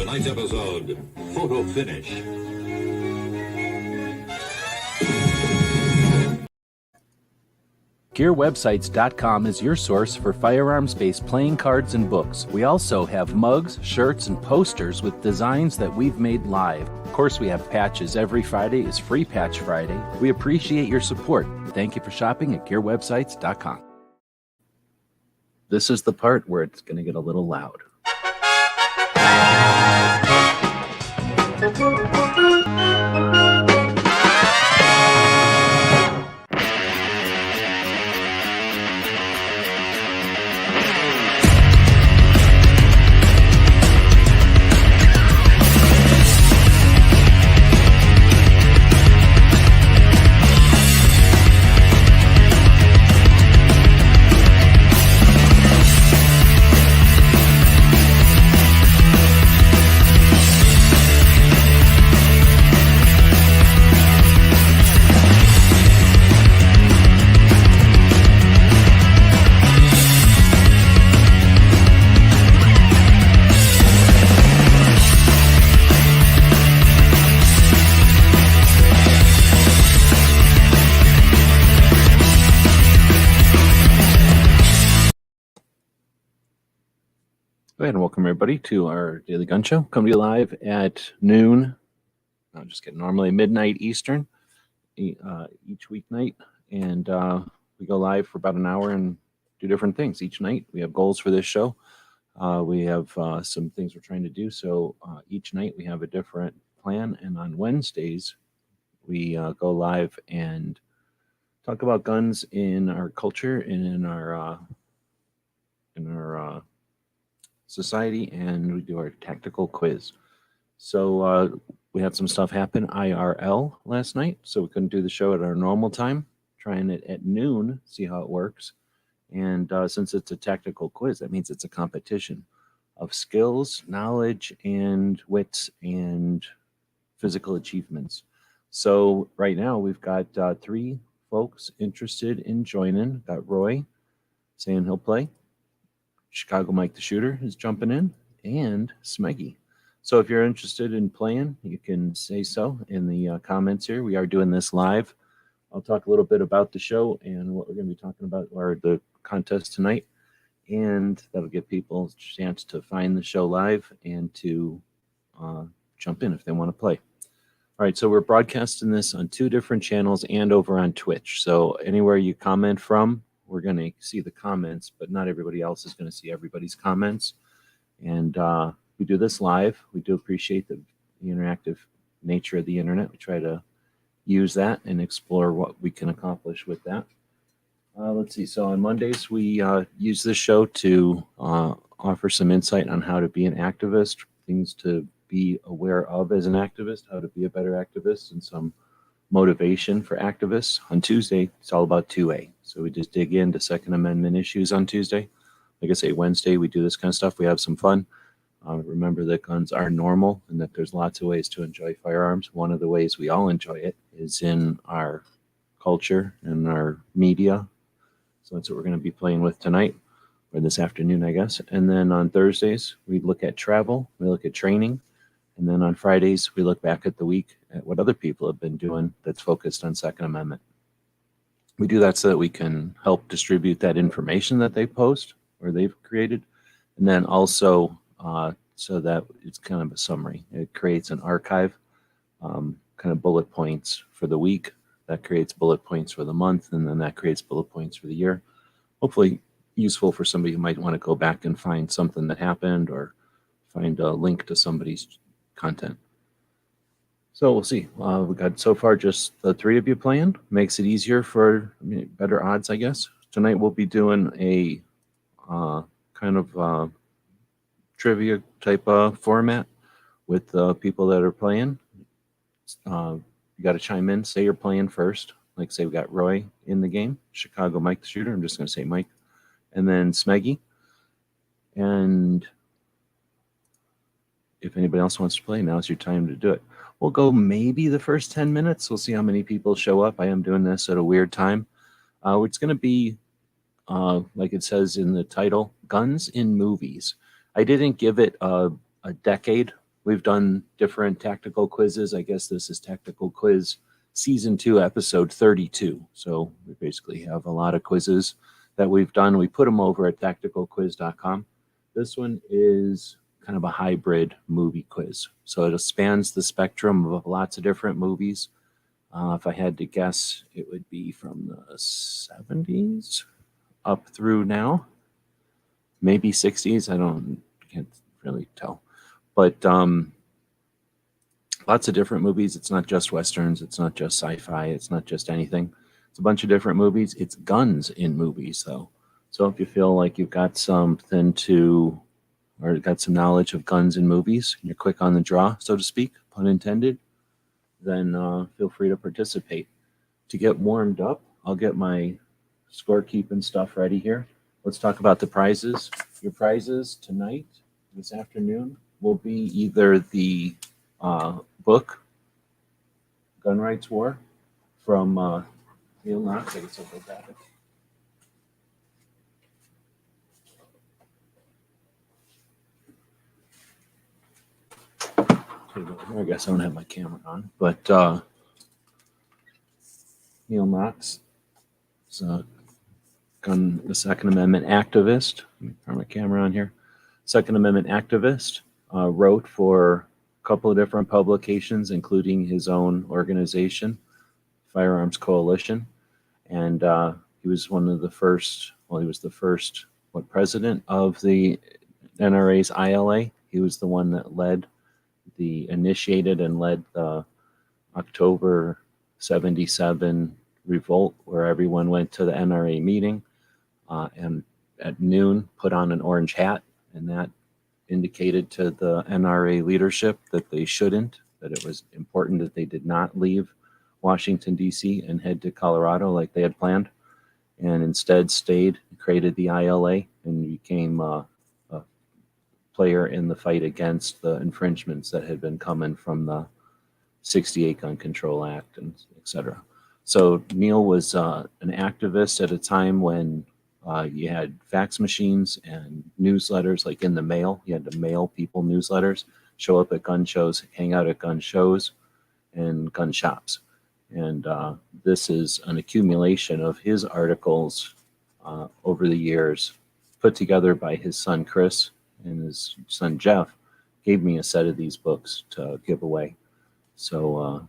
Tonight's episode, Photo Finish. GearWebsites.com is your source for firearms-based playing cards and books. We also have mugs, shirts, and posters with designs that we've made live. Of course, we have patches. Every Friday is Free Patch Friday. We appreciate your support. Thank you for shopping at GearWebsites.com. This is the part where it's going to get a little loud. Go ahead and welcome everybody to our Daily Gun Show. Come to you live at noon. No, just kidding. Normally midnight Eastern each weeknight. And we go live for about an hour and do different things each night. We have goals for this show. We have some things we're trying to do. So each night we have a different plan. And on Wednesdays, we go live and talk about guns in our culture and in our society, and we do our tactical quiz. So we had some stuff happen IRL last night, so we couldn't do the show at our normal time. Trying it at noon, see how it works. And since it's a tactical quiz, that means it's a competition of skills, knowledge, and wits and physical achievements. So right now we've got 3 folks interested in joining. Got Roy saying he'll play. Chicago Mike the Shooter is jumping in, and Smeggy. So if you're interested in playing, you can say so in the comments here. We are doing this live. I'll talk a little bit about the show and what we're going to be talking about, or the contest tonight, and that'll give people a chance to find the show live and to jump in if they want to play. All right, so we're broadcasting this on 2 different channels and over on Twitch. So anywhere you comment from, we're going to see the comments, but not everybody else is going to see everybody's comments. And we do this live. We do appreciate the interactive nature of the internet. We try to use that and explore what we can accomplish with that. Let's see. So on Mondays, we use this show to offer some insight on how to be an activist, things to be aware of as an activist, how to be a better activist, and some motivation for activists. On Tuesday, it's all about 2A. So we just dig into Second Amendment issues on Tuesday. Like I say, Wednesday, we do this kind of stuff. We have some fun. Remember that guns are normal and that there's lots of ways to enjoy firearms. One of the ways we all enjoy it is in our culture and our media. So that's what we're going to be playing with tonight, or this afternoon, I guess. And then on Thursdays, we look at travel, we look at training. And then on Fridays, we look back at the week at what other people have been doing that's focused on Second Amendment. We do that so that we can help distribute that information that they post or they've created. And then also so that it's kind of a summary. It creates an archive, kind of bullet points for the week. That creates bullet points for the month, and then that creates bullet points for the year. Hopefully useful for somebody who might want to go back and find something that happened or find a link to somebody's content. So we'll see. We got so far just the 3 of you playing. Makes it easier for better odds, I guess. Tonight we'll be doing a kind of trivia type format with the people that are playing. You got to chime in, say you're playing first. Like say we got Roy in the game, Chicago Mike the Shooter. I'm just going to say Mike. And then Smeggy. And if anybody else wants to play, now's your time to do it. We'll go maybe the first 10 minutes. We'll see how many people show up. I am doing this at a weird time. It's going to be, like it says in the title, Guns in Movies. I didn't give it a decade we've done different tactical quizzes. I guess this is Tactical Quiz Season 2, Episode 32. So we basically have a lot of quizzes that we've done. We put them over at tacticalquiz.com. This one is kind of a hybrid movie quiz. So it spans the spectrum of lots of different movies. If I had to guess, it would be from the 70s up through now, maybe 60s. Can't really tell. But lots of different movies. It's not just Westerns. It's not just sci-fi. It's not just anything. It's a bunch of different movies. It's guns in movies, though. So if you feel like you've got something to, or got some knowledge of guns in movies, you're quick on the draw, so to speak, pun intended, then feel free to participate. To get warmed up, I'll get my scorekeeping stuff ready here. Let's talk about the prizes. Your prizes tonight, this afternoon, will be either the book, Gun Rights War, from Neil Knox. I guess I'll go grab it. I guess I don't have my camera on, but Neil Knox is the Second Amendment activist. Let me turn my camera on here. Second Amendment activist, wrote for a couple of different publications, including his own organization, Firearms Coalition, and he was one of the first. Well, he was the first president of the NRA's ILA. He was the one that initiated and led the October 77 revolt, where everyone went to the NRA meeting and at noon put on an orange hat, and that indicated to the NRA leadership that they shouldn't, that it was important that they did not leave Washington, D.C. and head to Colorado like they had planned, and instead stayed, created the ILA, and became a player in the fight against the infringements that had been coming from the 68 Gun Control Act, and et cetera. So Neil was an activist at a time when you had fax machines and newsletters, like in the mail. You had to mail people newsletters, show up at gun shows, hang out at gun shows and gun shops. And this is an accumulation of his articles over the years, put together by his son Chris, and his son Jeff gave me a set of these books to give away. So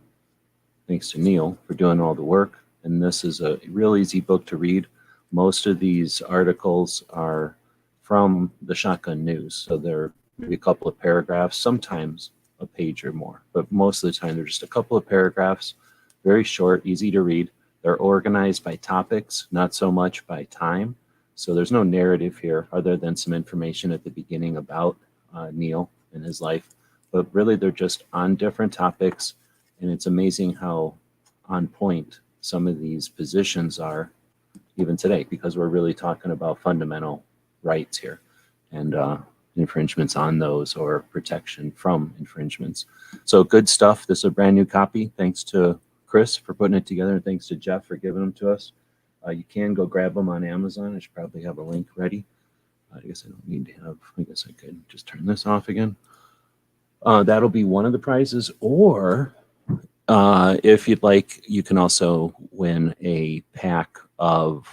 thanks to Neil for doing all the work. And this is a real easy book to read. Most of these articles are from the Shotgun News. So they're maybe a couple of paragraphs, sometimes a page or more, but most of the time they're just a couple of paragraphs, very short, easy to read. They're organized by topics, not so much by time. So there's no narrative here other than some information at the beginning about Neil and his life. But really, they're just on different topics. And it's amazing how on point some of these positions are even today, because we're really talking about fundamental rights here and infringements on those, or protection from infringements. So good stuff. This is a brand new copy. Thanks to Chris for putting it together, and thanks to Jeff for giving them to us. You can go grab them on Amazon. I should probably have a link ready. I guess I don't need to have, I guess I could just turn this off again. That'll be one of the prizes, or if you'd like, you can also win a pack of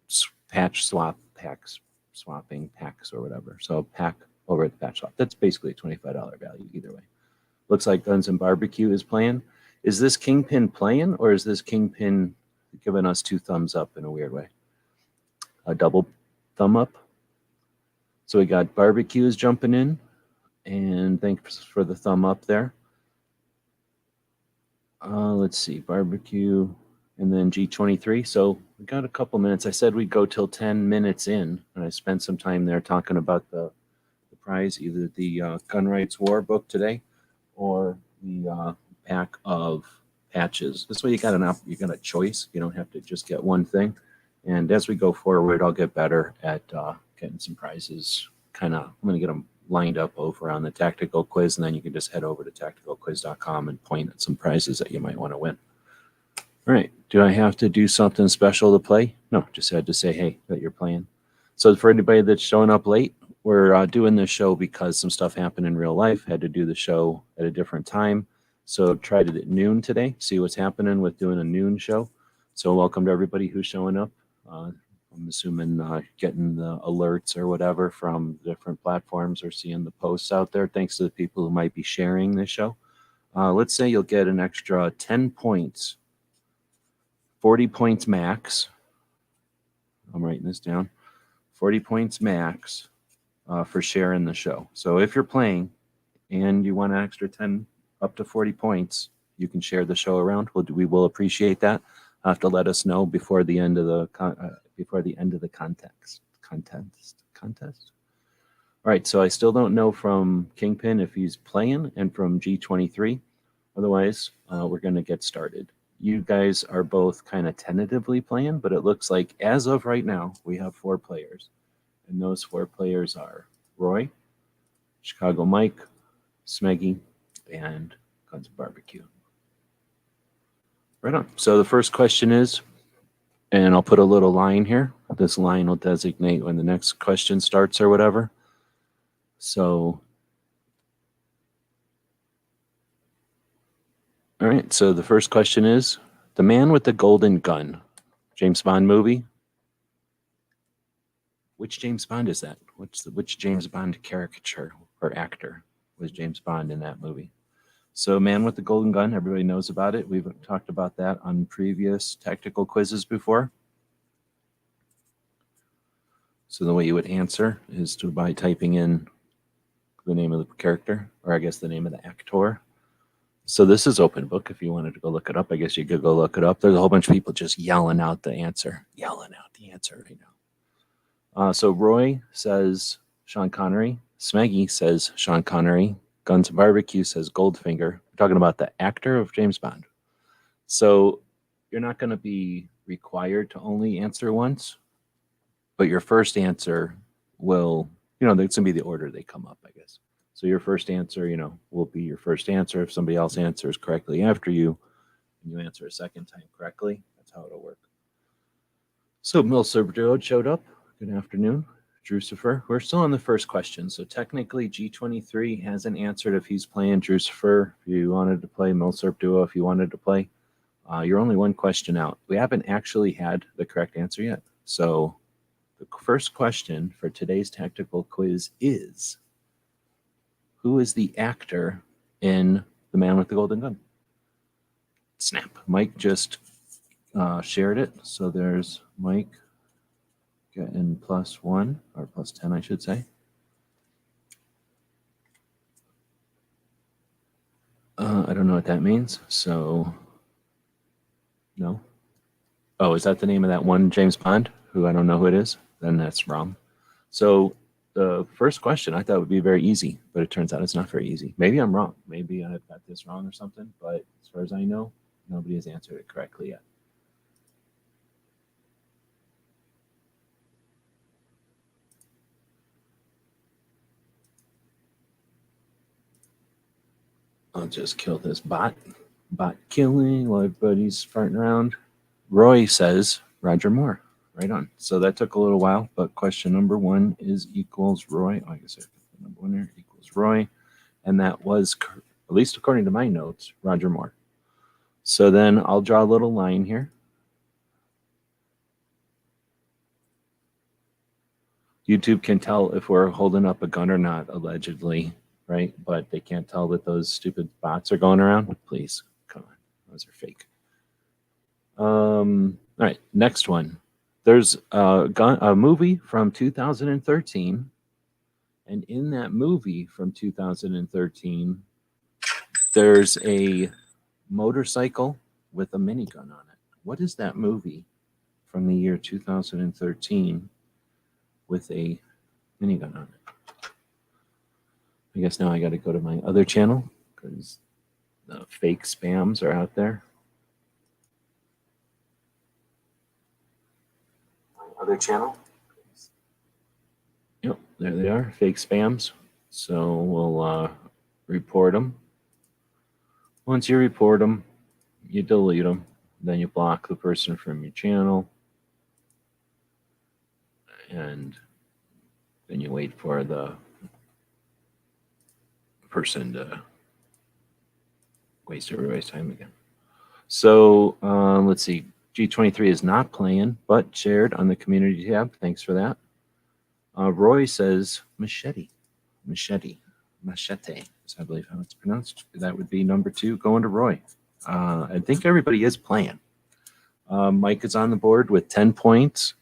swapping packs or whatever. So a pack over at the patch shop. That's basically a $25 value either way. Looks like Guns and Barbecue is playing. Is this Kingpin playing, or is this Kingpin giving us two thumbs up in a weird way? A double thumb up. So we got Barbecue is jumping in, and thanks for the thumb up there. Let's see, Barbecue, and then G23. So we got a couple minutes. I said we'd go till 10 minutes in, and I spent some time there talking about the prize, either the Gun Rights War book today, or the pack of patches. This way you got a choice. You don't have to just get one thing. And as we go forward, I'll get better at getting some prizes. I'm going to get them lined up over on the tactical quiz, and then you can just head over to tacticalquiz.com and point at some prizes that you might want to win. All right. Do I have to do something special to play? No, just had to say, hey, that you're playing. So for anybody that's showing up late, we're doing this show because some stuff happened in real life. Had to do the show at a different time. So tried it at noon today. See what's happening with doing a noon show. So welcome to everybody who's showing up. I'm assuming getting the alerts or whatever from different platforms or seeing the posts out there. Thanks to the people who might be sharing this show. Let's say you'll get an extra 10 points, 40 points max. I'm writing this down. 40 points max for sharing the show. So if you're playing and you want an extra 10 up to 40 points, you can share the show around. We will appreciate that. Have to let us know before the end of the contest. All right, so I still don't know from Kingpin if he's playing and from G23. Otherwise, we're going to get started. You guys are both kind of tentatively playing, but it looks like as of right now, we have 4 players. And those 4 players are Roy, Chicago Mike, Smeggy, and Guns of Barbecue. Right on. So the first question is, and I'll put a little line here. This line will designate when the next question starts or whatever. So, all right. So the first question is, the man with the golden gun, James Bond movie. Which James Bond is that? Which James Bond caricature or actor was James Bond in that movie? So Man with the Golden Gun, everybody knows about it. We've talked about that on previous tactical quizzes before. So the way you would answer is by typing in the name of the character, or I guess the name of the actor. So this is open book. If you wanted to go look it up, I guess you could go look it up. There's a whole bunch of people just yelling out the answer right now. So Roy says Sean Connery. Smeggy says Sean Connery. Guns of Barbecue says Goldfinger. We're talking about the actor of James Bond. So you're not going to be required to only answer once, but your first answer will, it's going to be the order they come up, I guess. So your first answer, will be your first answer. If somebody else answers correctly after you, and you answer a second time correctly, that's how it'll work. So Milser Duo showed up. Good afternoon. Drucifer. We're still on the first question. So technically G23 hasn't answered if he's playing. Drucifer, if you wanted to play. Milsurp Duo, if you wanted to play. You're only one question out. We haven't actually had the correct answer yet. So the first question for today's tactical quiz is, who is the actor in The Man with the Golden Gun? Snap. Mike just shared it. So there's Mike getting +1 or +10, I should say. I don't know what that means. So, no. Oh, is that the name of that one James Bond who I don't know who it is? Then that's wrong. So the first question I thought would be very easy, but it turns out it's not very easy. Maybe I'm wrong. Maybe I've got this wrong or something, but as far as I know, nobody has answered it correctly yet. I'll just kill this bot. Bot killing while everybody's farting around. Roy says Roger Moore. Right on. So that took a little while, but question number 1 is equals Roy. I guess I put number 1 there, equals Roy. And that was, at least according to my notes, Roger Moore. So then I'll draw a little line here. YouTube can tell if we're holding up a gun or not, allegedly, right? But they can't tell that those stupid bots are going around. Please, come on. Those are fake. All right, next one. There's a movie from 2013, and in that movie from 2013, there's a motorcycle with a minigun on it. What is that movie from the year 2013 with a minigun on it? I guess now I got to go to my other channel because the fake spams are out there. Other channel. Yep, there they are, fake spams. So we'll report them. Once you report them, you delete them. Then you block the person from your channel. And Then you wait for the person to waste everybody's time again. So let's see. G23 is not playing, but shared on the community tab. Thanks for that. Roy says machete, machete, machete is I believe how it's pronounced. That would be number 2 going to Roy. I think everybody is playing. Mike is on the board with 10 points.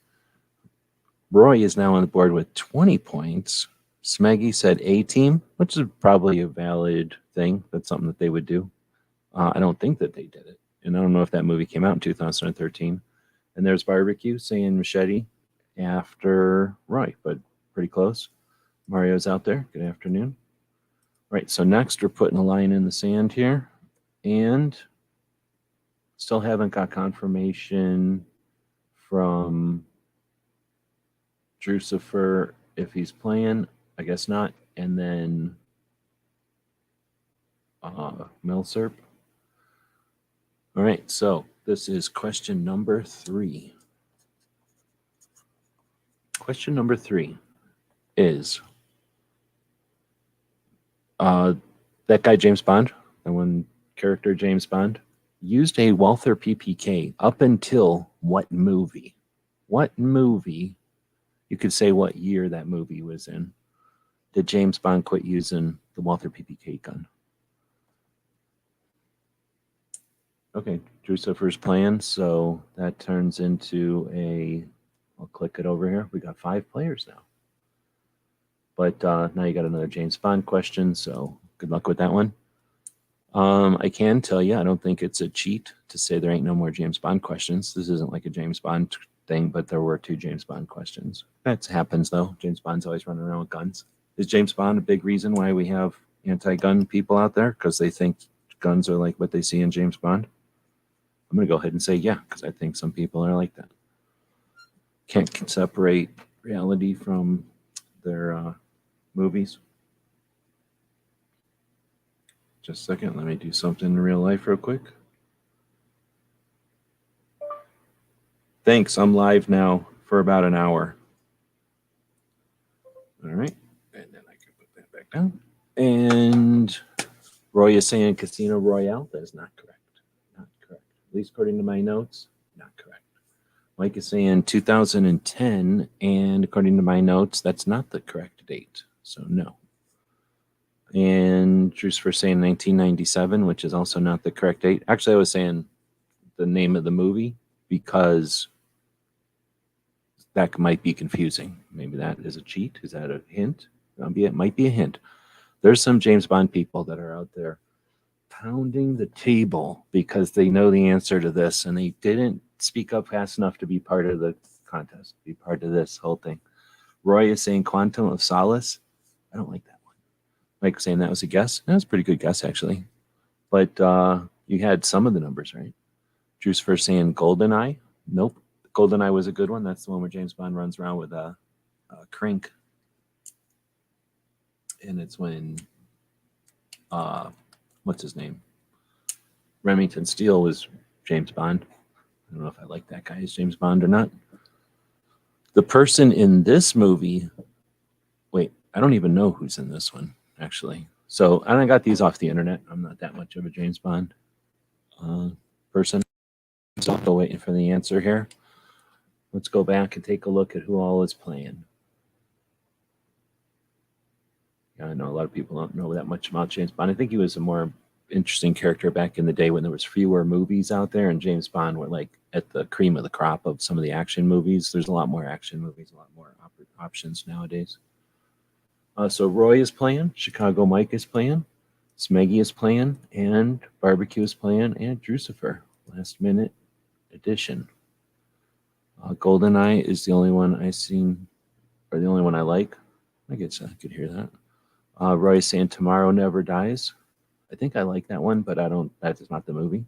Roy is now on the board with 20 points. Smeggy said A team, which is probably a valid thing. That's something that they would do. I don't think that they did it. And I don't know if that movie came out in 2013. And there's Barbecue saying machete after Roy, but pretty close. Mario's out there. Good afternoon. Right, so next we're putting a line in the sand here. And still haven't got confirmation from Drucifer if he's playing. I guess not. And then Milsurp. All right, so this is question number 3. Question number 3 is that guy James Bond, the one character James Bond, used a Walther PPK up until what movie? What movie? You could say what year that movie was in. Did James Bond quit using the Walther PPK gun? Okay, Drucifer's playing, so that turns into a. I'll click it over here. We got 5 players now. But now you got another James Bond question, so good luck with that one. I can tell you, I don't think it's a cheat to say there ain't no more James Bond questions. This isn't like a James Bond thing, but there were 2 James Bond questions. That happens, though. James Bond's always running around with guns. Is James Bond a big reason why we have anti-gun people out there? Because they think guns are like what they see in James Bond? I'm going to go ahead and say yeah, because I think some people are like that. Can't separate reality from their movies. Just a second, let me do something in real life real quick. Thanks, I'm live now for about an hour. All right, and then I can put that back down. And Roy is saying Casino Royale. That is not correct. Not correct. At least according to my notes, not correct. Mike is saying 2010, and according to my notes, that's not the correct date. So no. And Drew's for saying 1997, which is also not the correct date. Actually, I was saying the name of the movie because that might be confusing. Maybe that is a cheat. Is that a hint? It might be a hint. There's some James Bond people that are out there pounding the table because they know the answer to this and they didn't speak up fast enough to be part of the contest, be part of this whole thing. Roy is saying Quantum of Solace. I don't like that one. Mike saying that was a guess. That was a pretty good guess, actually. But you had some of the numbers right. Drew's first saying GoldenEye. Nope. GoldenEye was a good one. That's the one where James Bond runs around with a crank. And it's when, what's his name? Remington Steele was James Bond. I don't know if I like that guy as James Bond or not. The person in this movie, wait, I don't even know who's in this one, actually. So, and I got these off the internet. I'm not that much of a James Bond person. So I'm still waiting for the answer here. Let's go back and take a look at who all is playing. Yeah, I know a lot of people don't know that much about James Bond. I think he was a more interesting character back in the day when there was fewer movies out there, and James Bond were like at the cream of the crop of some of the action movies. There's a lot more action movies, a lot more options nowadays. So Roy is playing, Chicago Mike is playing, Smeggy is playing, and Barbecue is playing, and Drucifer, last minute edition. GoldenEye is the only one I've seen, or the only one I like. I guess I could hear that. Roy is saying Tomorrow Never Dies. I think I like that one, but I don't. That is not the movie.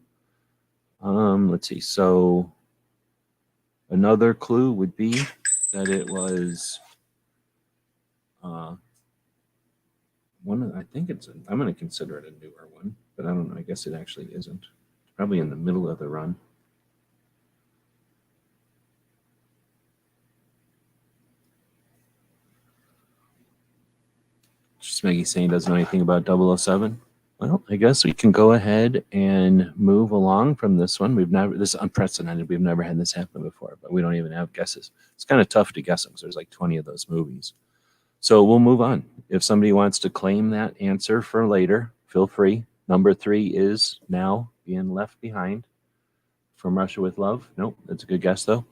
Let's see. So another clue would be that it was one. I think it's. I'm going to consider it a newer one, but I don't know. I guess it actually isn't. It's probably in the middle of the run. Smeggy saying doesn't know anything about 007. Well, I guess we can go ahead and move along from this one. This is unprecedented. We've never had this happen before, but we don't even have guesses. It's kind of tough to guess them because there's like 20 of those movies. So we'll move on. If somebody wants to claim that answer for later, feel free. Number 3 is now being left behind. From Russia with Love. Nope, that's a good guess though.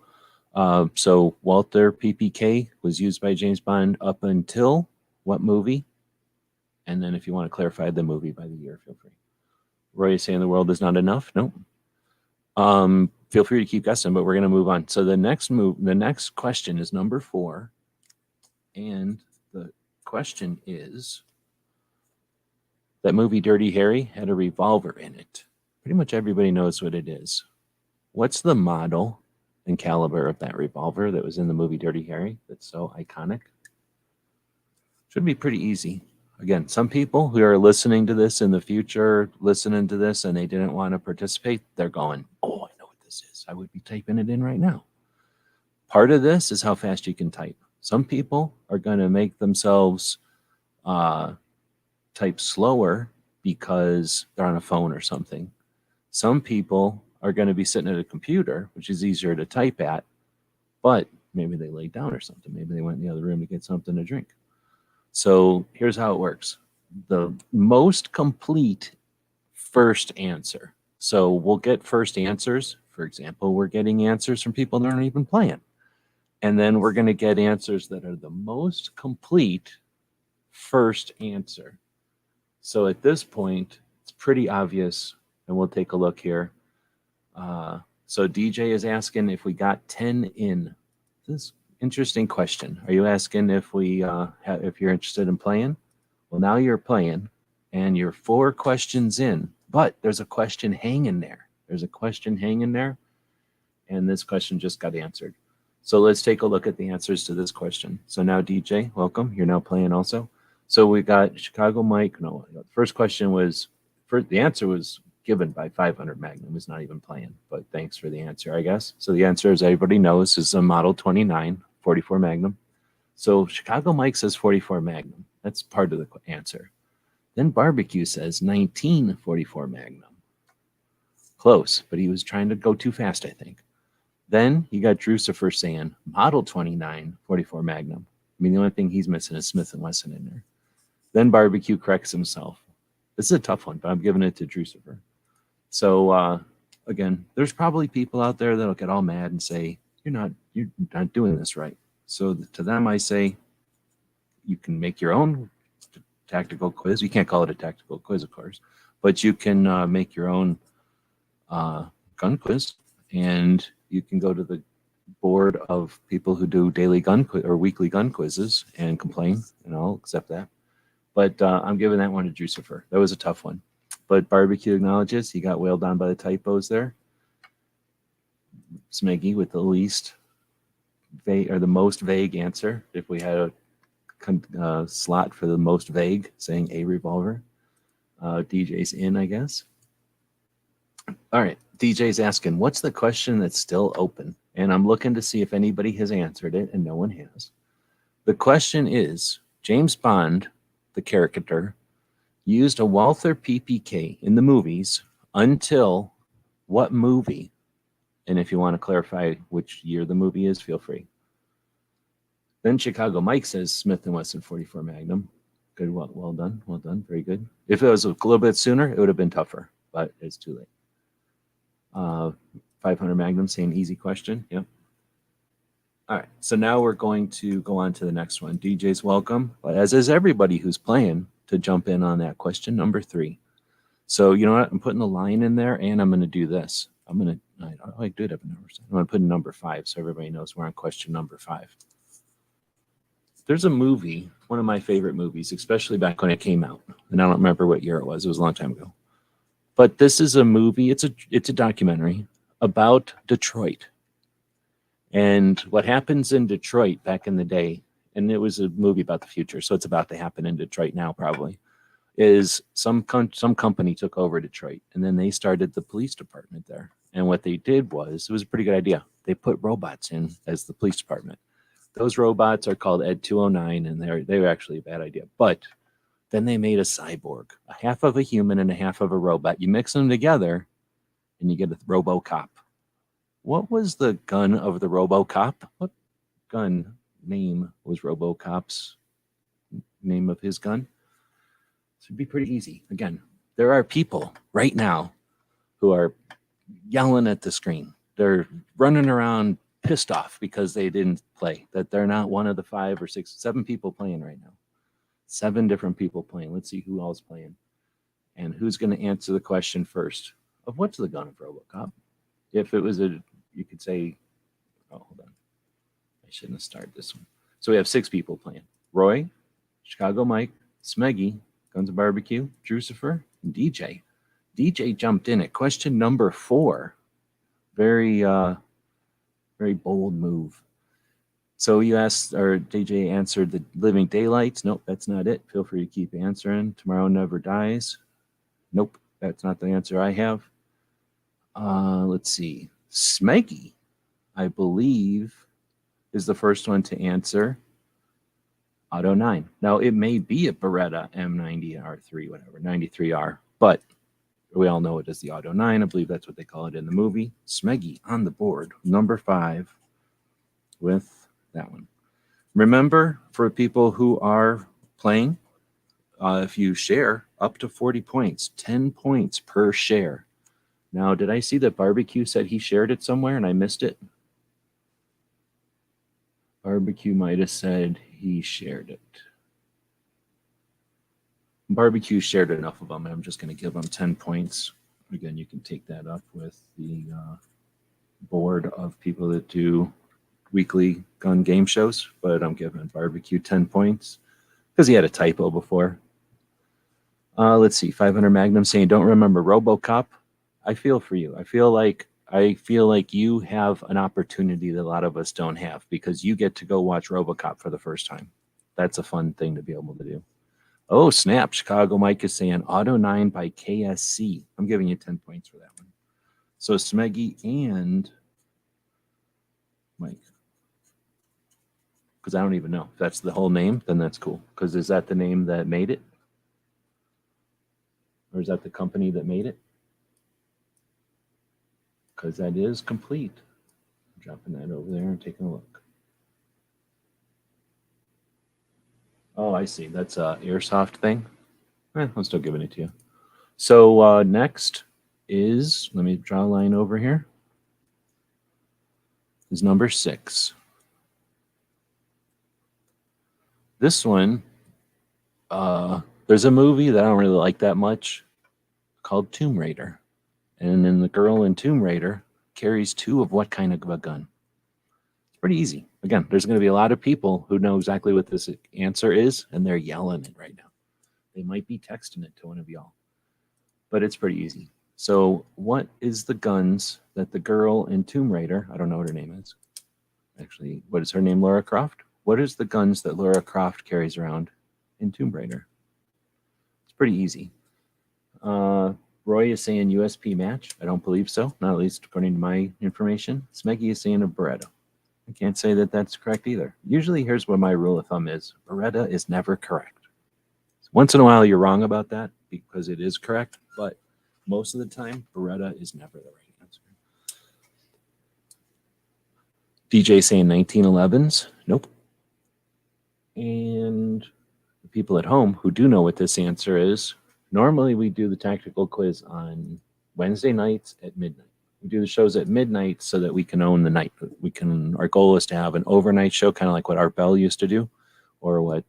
So Walther PPK was used by James Bond up until what movie? And then if you want to clarify the movie by the year, feel free. Roy is saying the world is not enough. Nope. Feel free to keep guessing, but we're going to move on. So the next question is number 4. And the question is, that movie Dirty Harry had a revolver in it. Pretty much everybody knows what it is. What's the model and caliber of that revolver that was in the movie Dirty Harry that's so iconic? Should be pretty easy. Again, some people who are listening to this in the future, listening to this, and they didn't want to participate, they're going, oh, I know what this is. I would be typing it in right now. Part of this is how fast you can type. Some people are going to make themselves type slower because they're on a phone or something. Some people are going to be sitting at a computer, which is easier to type at, but maybe they laid down or something. Maybe they went in the other room to get something to drink. So here's how it works. The most complete first answer. So we'll get first answers. For example, we're getting answers from people that aren't even playing. And then we're going to get answers that are the most complete first answer. So at this point, it's pretty obvious, and we'll take a look here. So DJ is asking if we got 10 in. This is an interesting question. Are you asking if if you're interested in playing? Well, now you're playing, and you're 4 questions in, but there's a question hanging there. And this question just got answered. So let's take a look at the answers to this question. So now DJ, welcome. You're now playing also. So we got Chicago Mike. No, the first question was, the answer was given by 500 Magnum. Is not even playing, but thanks for the answer, I guess. So the answer, as everybody knows, is a Model 29 44 Magnum. So Chicago Mike says 44 Magnum. That's part of the answer. Then Barbecue says 1944 Magnum. Close, but he was trying to go too fast, I think. Then you got Drucifer saying Model 29 44 Magnum. I mean, the only thing he's missing is Smith & Wesson in there. Then Barbecue corrects himself. This is a tough one, but I'm giving it to Drucifer. So again, there's probably people out there that'll get all mad and say, you're not doing this right. So to them, I say, you can make your own tactical quiz. You can't call it a tactical quiz, of course, but you can make your own gun quiz, and you can go to the board of people who do daily gun or weekly gun quizzes and complain, and I'll accept that. But I'm giving that one to Drucifer. That was a tough one. But Barbecue acknowledges he got wailed on by the typos there. Smeggy with the least vague or the most vague answer. If we had a slot for the most vague, saying a revolver. DJ's in, I guess. All right. DJ's asking, what's the question that's still open? And I'm looking to see if anybody has answered it, and no one has. The question is, James Bond, the caricature, used a Walther PPK in the movies until what movie? And if you want to clarify which year the movie is, feel free. Then Chicago Mike says Smith & Wesson 44 Magnum. Good, well done, very good. If it was a little bit sooner, it would have been tougher, but it's too late. 500 Magnum saying easy question. Yep. All right, so now we're going to go on to the next one. DJ's welcome, as is everybody who's playing, to jump in on that question number 3. So you know what? I'm putting the line in there, and I'm going to do this. I did have a number. I'm going to put number 5 so everybody knows we're on question number 5. There's a movie, one of my favorite movies, especially back when it came out, and I don't remember what year it was. It was a long time ago. But this is a movie. It's a documentary about Detroit and what happens in Detroit back in the day. And it was a movie about the future, so it's about to happen in Detroit now probably. Is some company took over Detroit, and then they started the police department there. And what they did was, it was a pretty good idea. They put robots in as the police department. Those robots are called Ed 209, and they were actually a bad idea. But Then they made a cyborg, a half of a human and a half of a robot. You mix them together and you get a RoboCop. What was the gun of the RoboCop? What gun name was RoboCop's name of his gun? So it'd be pretty easy. Again, there are people right now who are yelling at the screen. They're running around pissed off because they didn't play, that they're not one of the 5 or 6, 7 people playing right now. 7 different people playing. Let's see who else playing. And who's going to answer the question first of what's the gun of RoboCop? If it was you could say, oh, hold on. I shouldn't have started this one. So we have 6 people playing. Roy, Chicago Mike, Smeggy, Guns of Barbecue, Drucifer, and DJ. DJ jumped in at question number 4. Very, very bold move. So you asked, or DJ answered the Living Daylights. Nope, that's not it. Feel free to keep answering. Tomorrow Never Dies. Nope, that's not the answer I have. Let's see. Smeggy, I believe, is the first one to answer Auto 9. Now, it may be a Beretta M90R3, whatever, 93R, but we all know it as the Auto 9. I believe that's what they call it in the movie. Smeggy on the board, number 5 with that one. Remember, for people who are playing, if you share up to 40 points, 10 points per share. Now, did I see that Barbecue said he shared it somewhere and I missed it? Barbecue might have said he shared it. Barbecue shared enough of them. I'm just going to give them 10 points. Again, you can take that up with the board of people that do weekly gun game shows, but I'm giving Barbecue 10 points because he had a typo before. Let's see, 500 Magnum saying, don't remember RoboCop. I feel for you. I feel like you have an opportunity that a lot of us don't have because you get to go watch RoboCop for the first time. That's a fun thing to be able to do. Oh, snap. Chicago Mike is saying Auto 9 by KSC. I'm giving you 10 points for that one. So Smeggy and Mike. Because I don't even know. If that's the whole name, then that's cool. Because is that the name that made it? Or is that the company that made it? Because that is complete. I'm dropping that over there and taking a look. Oh, I see. That's a airsoft thing. I'm still giving it to you. So next is, let me draw a line over here, is number 6. This one, there's a movie that I don't really like that much called Tomb Raider. And then the girl in Tomb Raider carries 2 of what kind of a gun? It's pretty easy. Again, there's going to be a lot of people who know exactly what this answer is, and they're yelling it right now. They might be texting it to one of y'all. But it's pretty easy. So what is the guns that the girl in Tomb Raider, I don't know what her name is. Actually, what is her name, Lara Croft? What is the guns that Lara Croft carries around in Tomb Raider? It's pretty easy. Roy is saying USP match. I don't believe so, not at least according to my information. Smeggy is saying a Beretta. I can't say that that's correct either. Usually, here's what my rule of thumb is. Beretta is never correct. Once in a while, you're wrong about that because it is correct, but most of the time, Beretta is never the right answer. DJ saying 1911s. Nope. And the people at home who do know what this answer is, normally we do the tactical quiz on Wednesday nights at midnight. We do the shows at midnight so that we can own the night. Our goal is to have an overnight show, kind of like what Art Bell used to do, or what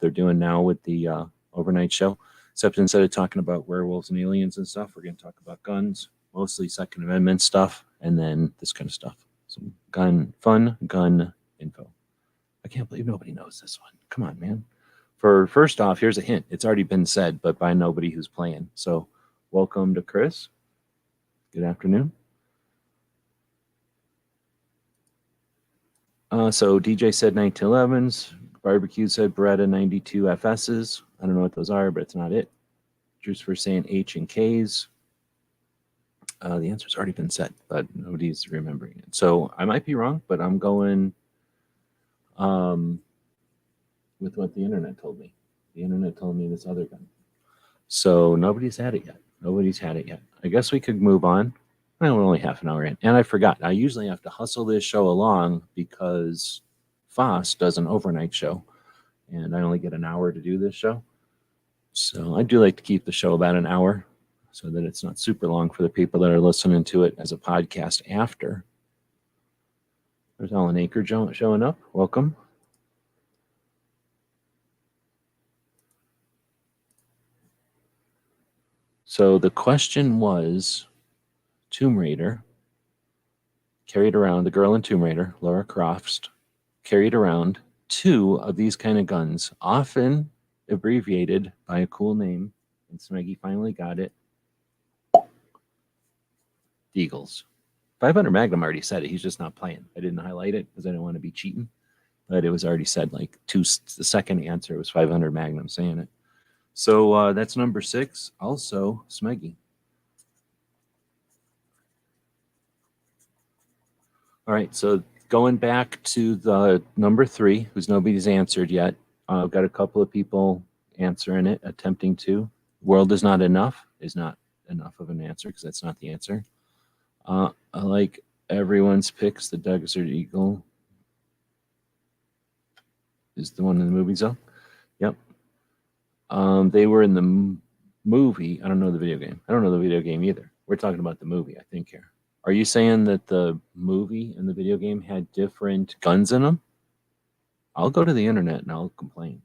they're doing now with the overnight show. Except instead of talking about werewolves and aliens and stuff, we're going to talk about guns, mostly Second Amendment stuff, and then this kind of stuff. Some gun info. I can't believe nobody knows this one. Come on, man. First off, here's a hint. It's already been said, but by nobody who's playing. So welcome to Chris. Good afternoon. So DJ said 1911s. Barbecue said Beretta 92 FSs. I don't know what those are, but it's not it. Drew's for saying H and Ks. The answer's already been said, but nobody's remembering it. So I might be wrong, but I'm going with what the internet told me. The internet told me this other gun. So nobody's had it yet. I guess we could move on. Well, we're only half an hour in. And I forgot. I usually have to hustle this show along because Foss does an overnight show. And I only get an hour to do this show. So I do like to keep the show about an hour so that it's not super long for the people that are listening to it as a podcast after. There's Alan Aker showing up. Welcome. So the question was Tomb Raider carried around, the girl in Tomb Raider, Lara Croft, carried around 2 of these kind of guns, often abbreviated by a cool name. And Smeggy finally got it. Deagles. 500 Magnum already said it. He's just not playing. I didn't highlight it because I didn't want to be cheating. But it was already said, like the second answer was 500 Magnum saying it. So that's number 6. Also, Smeggy. All right, so going back to the number 3, who's nobody's answered yet. I've got a couple of people answering it, attempting to. World is not enough of an answer because that's not the answer. I like everyone's picks. The Desert Eagle is the one in the movie zone. Yep. They were in the movie. I don't know the video game. I don't know the video game either. We're talking about the movie, I think, here. Are you saying that the movie and the video game had different guns in them? I'll go to the internet and I'll complain.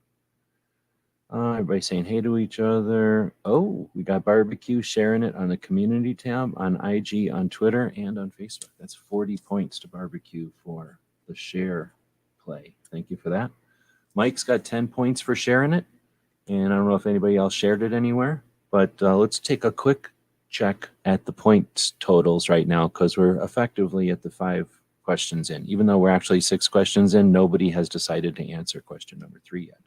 Everybody saying hey to each other. Oh, we got Barbecue sharing it on the community tab on IG, on Twitter, and on Facebook. That's 40 points to Barbecue for the share play. Thank you for that. Mike's got 10 points for sharing it. And I don't know if anybody else shared it anywhere. But let's take a quick check at the points totals right now because we're effectively at the 5 questions in. Even though we're actually 6 questions in, nobody has decided to answer question number 3 yet.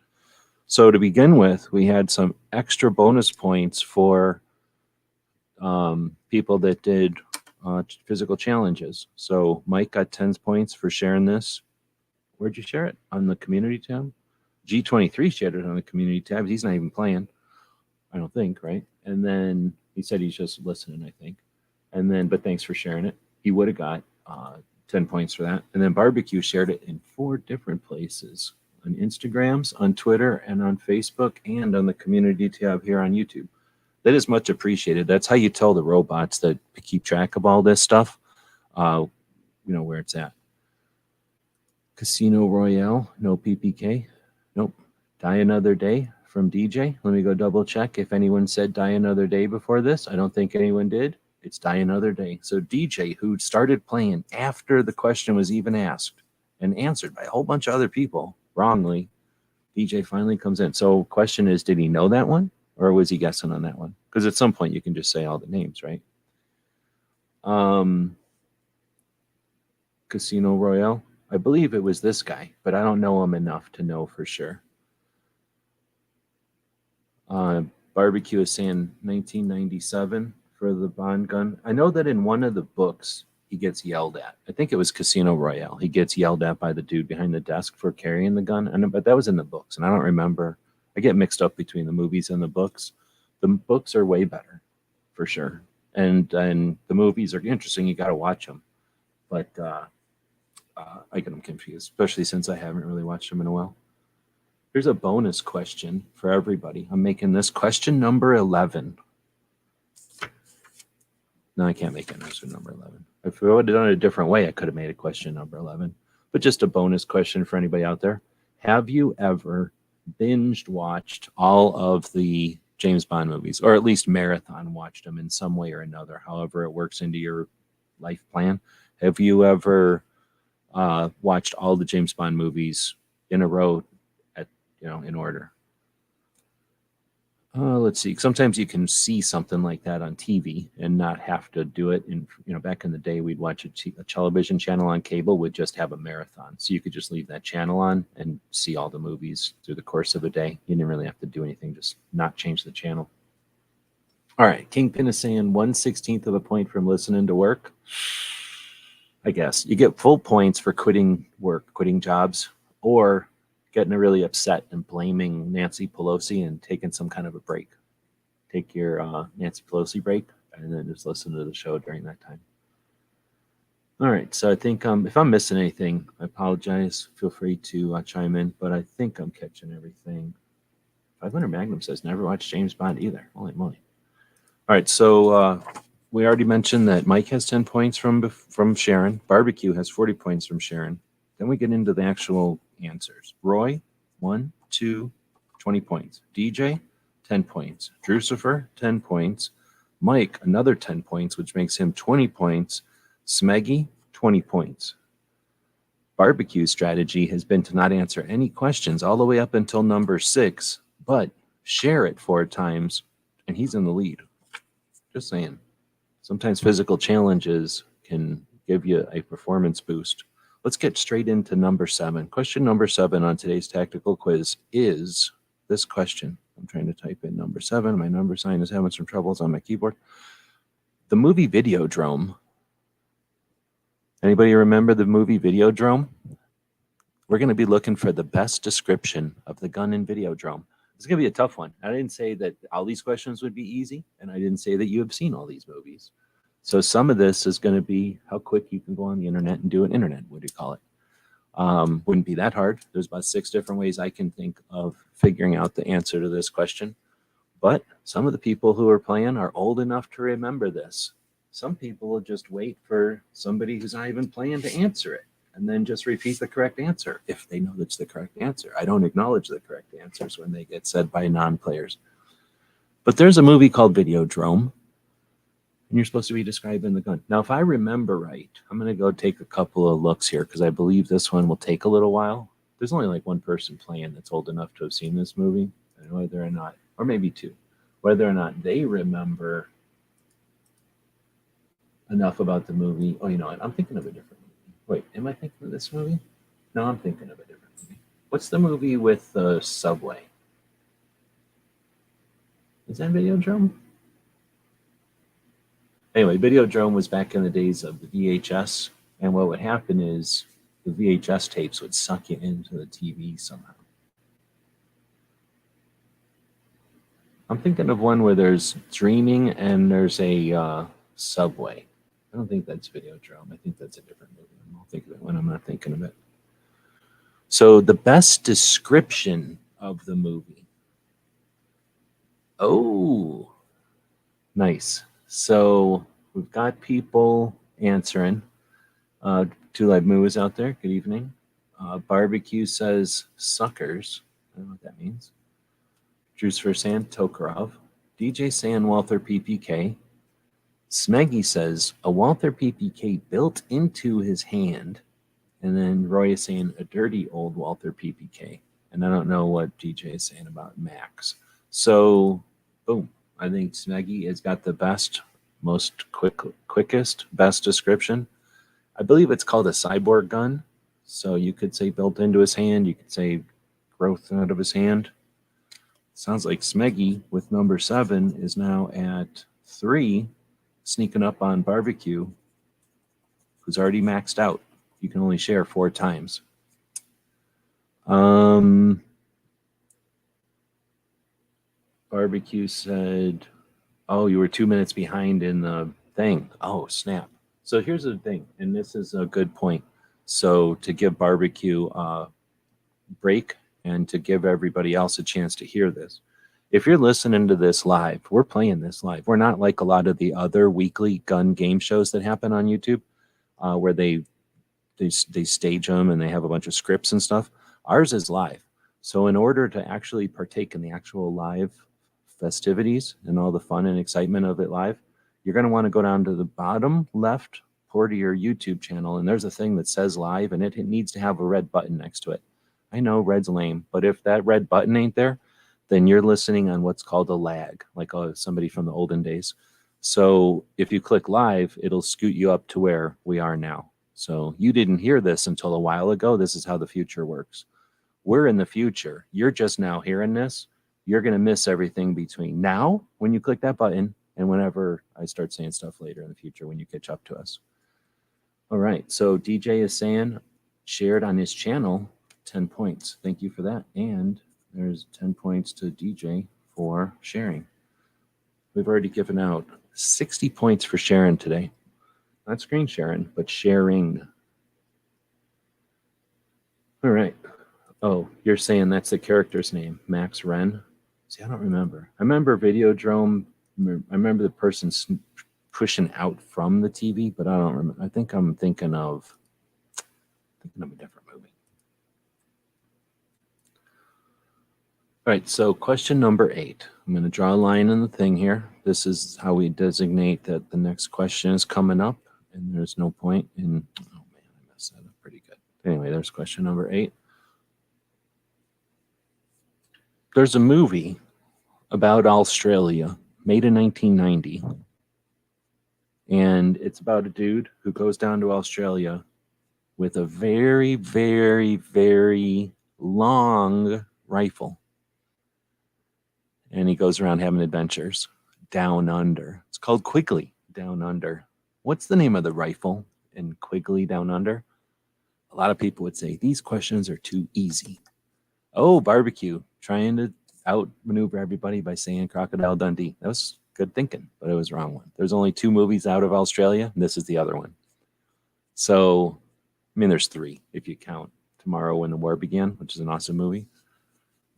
So to begin with, we had some extra bonus points for people that did physical challenges. So Mike got 10 points for sharing this. Where'd you share it? On the community tab? G23 shared it on the community tab. He's not even playing, I don't think, right? And then he said he's just listening, I think. And then, but thanks for sharing it. He would have got 10 points for that. And then Barbecue shared it in 4 different places. On Instagrams, on Twitter, and on Facebook, and on the community tab here on YouTube. That is much appreciated. That's how you tell the robots that keep track of all this stuff, where it's at. Casino Royale, no PPK. Nope. Die Another Day from DJ. Let me go double check if anyone said Die Another Day before this. I don't think anyone did. It's Die Another Day. So DJ, who started playing after the question was even asked and answered by a whole bunch of other people wrongly, DJ finally comes in. So question is, did he know that one or was he guessing on that one? Because at some point you can just say all the names, right? Casino Royale. I believe it was this guy, but I don't know him enough to know for sure. Barbecue is saying 1997 for the Bond gun. I know that in one of the books he gets yelled at. I think it was Casino Royale. He gets yelled at by the dude behind the desk for carrying the gun. But that was in the books, and I don't remember. I get mixed up between the movies and the books. The books are way better, for sure. And the movies are interesting. You got to watch them. But I get them confused, especially since I haven't really watched them in a while. Here's a bonus question for everybody. I'm making this question number 11. No, I can't make it question number 11. If I would have done it a different way, I could have made it question number 11. But just a bonus question for anybody out there. Have you ever binged watched all of the James Bond movies, or at least marathon watched them in some way or another, however it works into your life plan? Have you ever watched all the James Bond movies in a row in order? Let's see. Sometimes you can see something like that on TV and not have to do it. Back in the day, we'd watch a television channel on cable would just have a marathon. So you could just leave that channel on and see all the movies through the course of a day. You didn't really have to do anything, just not change the channel. All right. Kingpin is saying 1/16 of a point from listening to work. I guess you get full points for quitting work, quitting jobs, or getting really upset and blaming Nancy Pelosi and taking some kind of a break. Take your Nancy Pelosi break and then just listen to the show during that time. All right, so I think if I'm missing anything, I apologize. Feel free to chime in, but I think I'm catching everything. 500 Magnum says never watched James Bond either. Holy moly! All right, so we already mentioned that Mike has 10 points from Sharon. Barbecue has 40 points from Sharon. Then we get into the actual answers. Roy, 1, 2, 20 points. DJ, 10 points. Drucifer, 10 points. Mike, another 10 points, which makes him 20 points. Smeggy, 20 points. Barbecue's strategy has been to not answer any questions all the way up until number 6, but share it 4 times, and he's in the lead. Just saying. Sometimes physical challenges can give you a performance boost. Let's get straight into number 7. Question number 7 on today's tactical quiz is this question. I'm trying to type in number 7. My number sign is having some troubles on my keyboard. The movie Videodrome. Anybody remember the movie Videodrome? We're going to be looking for the best description of the gun in Videodrome. It's going to be a tough one. I didn't say that all these questions would be easy, and I didn't say that you have seen all these movies. So some of this is going to be how quick you can go on the internet and do an internet, what do you call it? Wouldn't be that hard. There's about 6 different ways I can think of figuring out the answer to this question. But some of the people who are playing are old enough to remember this. Some people will just wait for somebody who's not even playing to answer it and then just repeat the correct answer if they know that's the correct answer. I don't acknowledge the correct answers when they get said by non-players. But there's a movie called Videodrome, and you're supposed to be describing the gun. Now, if I remember right, I'm going to go take a couple of looks here because I believe this one will take a little while. There's only like one person playing that's old enough to have seen this movie, and whether or not, or maybe 2, whether or not they remember enough about the movie. Oh, you know what? I'm thinking of a different movie. Wait, am I thinking of this movie? No, I'm thinking of a different movie. What's the movie with the subway? Is that Videodrome? Anyway, Videodrome was back in the days of the VHS, and what would happen is the VHS tapes would suck you into the TV somehow. I'm thinking of one where there's dreaming and there's a subway. I don't think that's Videodrome. I think that's a different movie. I'll think of it when I'm not thinking of it. So the best description of the movie. Oh, nice. So we've got people answering. 2 Live Movies out there. Good evening. Barbecue says suckers. I don't know what that means. Drew's for saying Tokarov. DJ saying Walther PPK. Smeggy says a Walther PPK built into his hand. And then Roy is saying a dirty old Walther PPK. And I don't know what DJ is saying about Max. So, boom. I think Smeggy has got the best, most quickest, best description. I believe it's called a cyborg gun. So you could say built into his hand. You could say growth out of his hand. Sounds like Smeggy with number 7 is now at 3, sneaking up on Barbecue, who's already maxed out. You can only share 4 times. Barbecue said, oh, you were 2 minutes behind in the thing. Oh, snap. So here's the thing, and this is a good point. So to give Barbecue a break and to give everybody else a chance to hear this, if you're listening to this live, we're playing this live. We're not like a lot of the other weekly gun game shows that happen on YouTube where they stage them and they have a bunch of scripts and stuff. Ours is live. So in order to actually partake in the actual live festivities and all the fun and excitement of it live, you're going to want to go down to the bottom left part of your YouTube channel, and there's a thing that says live, and it needs to have a red button next to it. I know red's lame, but if that red button ain't there, then you're listening on what's called a lag, like somebody from the olden days. So if you click live, it'll scoot you up to where we are now. So you didn't hear this until a while ago. This is how the future works. We're in the future. You're just now hearing this. You're going to miss everything between now, when you click that button, and whenever I start saying stuff later in the future when you catch up to us. All right. So DJ is saying, shared on his channel 10 points. Thank you for that. And there's 10 points to DJ for sharing. We've already given out 60 points for Sharon today. Not screen sharing, but sharing. All right. Oh, you're saying that's the character's name, Max Wren? See, I don't remember. I remember Videodrome. I remember the person pushing out from the TV, but I don't remember. I think I'm thinking of a different movie. All right, so question number 8. I'm going to draw a line in the thing here. This is how we designate that the next question is coming up, and there's no point in, oh man, I messed that up pretty good. Anyway, there's question number 8. There's a movie about Australia made in 1990, and it's about a dude who goes down to Australia with a very, very, very long rifle. And he goes around having adventures down under. It's called Quigley Down Under. What's the name of the rifle in Quigley Down Under? A lot of people would say these questions are too easy. Oh, barbecue, trying to outmaneuver everybody by saying Crocodile Dundee. That was good thinking, but it was the wrong one. There's only 2 movies out of Australia, and this is the other one. So, I mean, there's 3 if you count Tomorrow When the War Began, which is an awesome movie.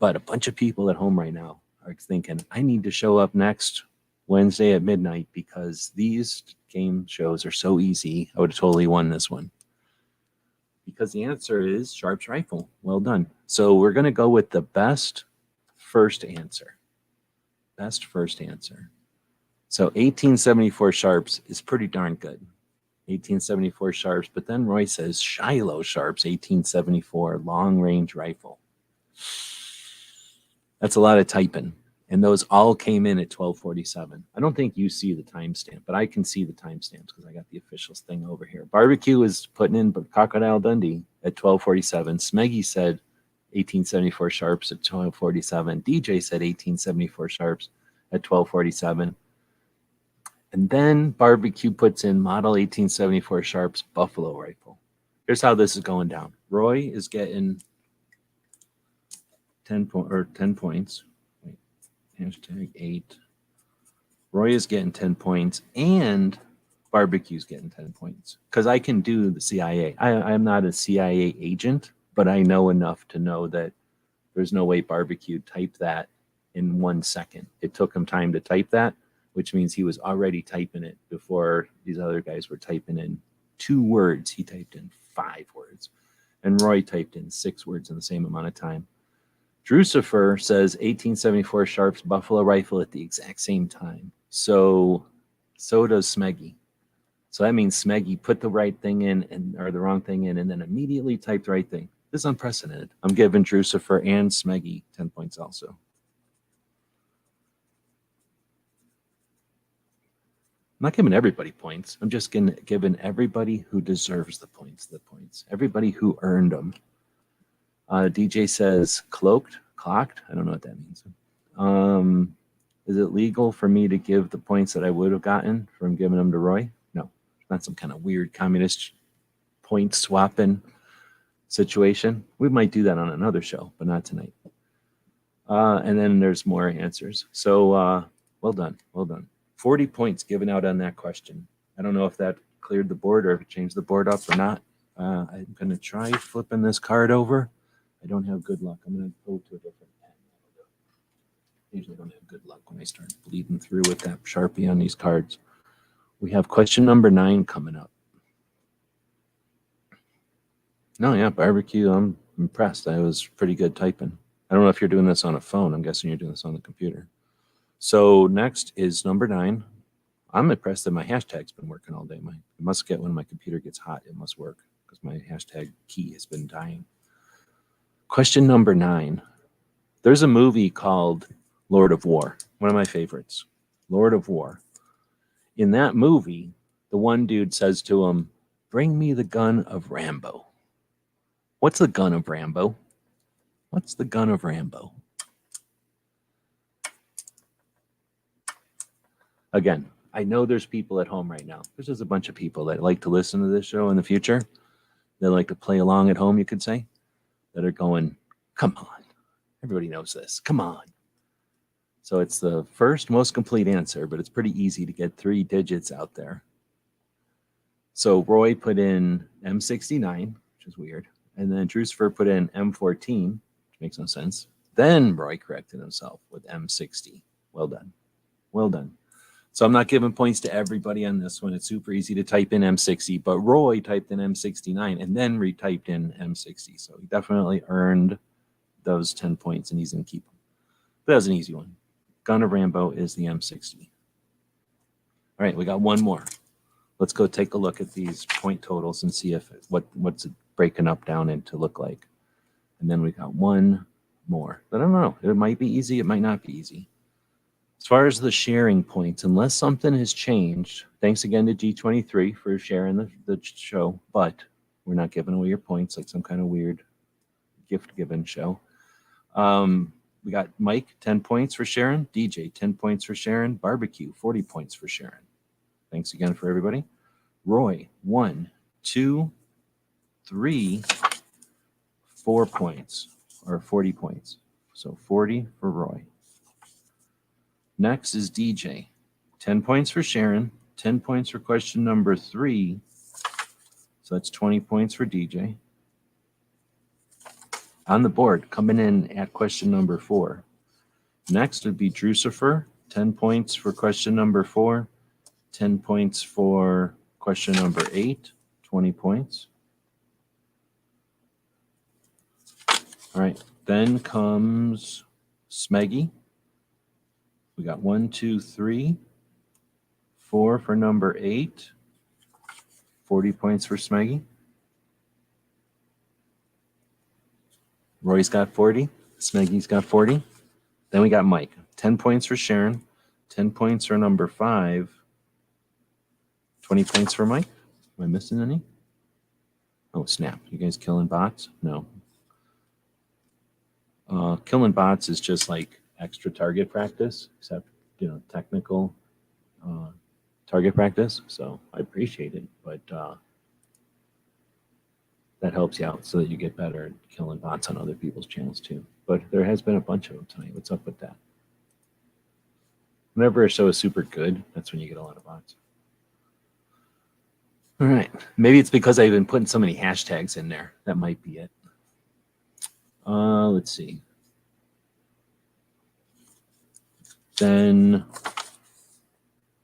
But a bunch of people at home right now are thinking, I need to show up next Wednesday at midnight because these game shows are so easy. I would have totally won this one. Because the answer is Sharp's rifle. Well done. So we're going to go with the best first answer. Best first answer. So 1874 Sharps is pretty darn good. 1874 Sharps, but then Roy says Shiloh Sharps 1874 long-range rifle. That's a lot of typing. And those all came in at 12:47. I don't think you see the timestamp, but I can see the timestamps because I got the officials thing over here. Barbecue is putting in Crocodile Dundee at 12:47. Smeggy said 1874 Sharps at 12:47. DJ said 1874 Sharps at 12:47. And then Barbecue puts in Model 1874 Sharps Buffalo Rifle. Here's how this is going down. Roy is getting 10 points. Wait, hashtag 8. Roy is getting 10 points, and Barbecue's getting 10 points. Because I can do the CIA. I'm not a CIA agent, but I know enough to know that there's no way Barbecue typed that in 1 second. It took him time to type that, which means he was already typing it before these other guys were typing in 2 words. He typed in 5 words. And Roy typed in 6 words in the same amount of time. Drucifer says 1874 Sharps Buffalo Rifle at the exact same time. So does Smeggy. So that means Smeggy put the right thing in or the wrong thing in and then immediately typed the right thing. This is unprecedented. I'm giving Drucifer and Smeggy 10 points also. I'm not giving everybody points. I'm just giving everybody who deserves the points. Everybody who earned them. DJ says clocked. I don't know what that means. Is it legal for me to give the points that I would have gotten from giving them to Roy? No, not some kind of weird communist point swapping situation. We might do that on another show, but not tonight. And then there's more answers. So well done. 40 points given out on that question. I don't know if that cleared the board or if it changed the board up or not. I'm going to try flipping this card over. I don't have good luck. I'm going to go to a different pen. Usually don't have good luck when I start bleeding through with that Sharpie on these cards. We have question number 9 coming up. No, yeah, barbecue. I'm impressed. I was pretty good typing. I don't know if you're doing this on a phone. I'm guessing you're doing this on the computer. So next is number 9. I'm impressed that my hashtag's been working all day. It must get when my computer gets hot. It must work because my hashtag key has been dying. Question number 9. There's a movie called Lord of War, one of my favorites, Lord of War. In that movie, the one dude says to him, "Bring me the gun of Rambo." What's the gun of Rambo? What's the gun of Rambo? Again, I know there's people at home right now. There's just a bunch of people that like to listen to this show in the future. They like to play along at home, you could say. that are going, come on. Everybody knows this. Come on. So it's the first most complete answer, but it's pretty easy to get 3 digits out there. So Roy put in M69, which is weird. And then Drucifer put in M14, which makes no sense. Then Roy corrected himself with M60. Well done. Well done. So I'm not giving points to everybody on this one. It's super easy to type in M60, but Roy typed in M69 and then retyped in M60. So he definitely earned those 10 points, and he's going to keep them. But that was an easy one. Gun of Rambo is the M60. All right, we got one more. Let's go take a look at these point totals and see if what's it breaking up down into look like. And then we got one more. But I don't know. It might be easy. It might not be easy. As far as the sharing points, unless something has changed, thanks again to G23 for sharing the show, but we're not giving away your points like some kind of weird gift-giving show. We got Mike, 10 points for sharing. DJ, 10 points for sharing. Barbecue, 40 points for sharing. Thanks again for everybody. Roy, 1, 2, 3, 4 points, or 40 points. So 40 for Roy. Next is DJ, 10 points for Sharon, 10 points for question number 3. So that's 20 points for DJ. On the board, coming in at question number 4. Next would be Drucifer, 10 points for question number 4, 10 points for question number 8, 20 points. All right, then comes Smeggy. We got 1, 2, 3, 4 for number 8, 40 points for Smeggy. Roy's got 40, Smeggy's got 40. Then we got Mike, 10 points for Sharon, 10 points for number 5, 20 points for Mike. Am I missing any? Oh, snap. You guys killing bots? No. Killing bots is just like extra target practice, except, technical target practice. So I appreciate it, but that helps you out so that you get better at killing bots on other people's channels too. But there has been a bunch of them tonight. What's up with that? Whenever a show is super good, that's when you get a lot of bots. All right. Maybe it's because I've been putting so many hashtags in there. That might be it. Let's see. Then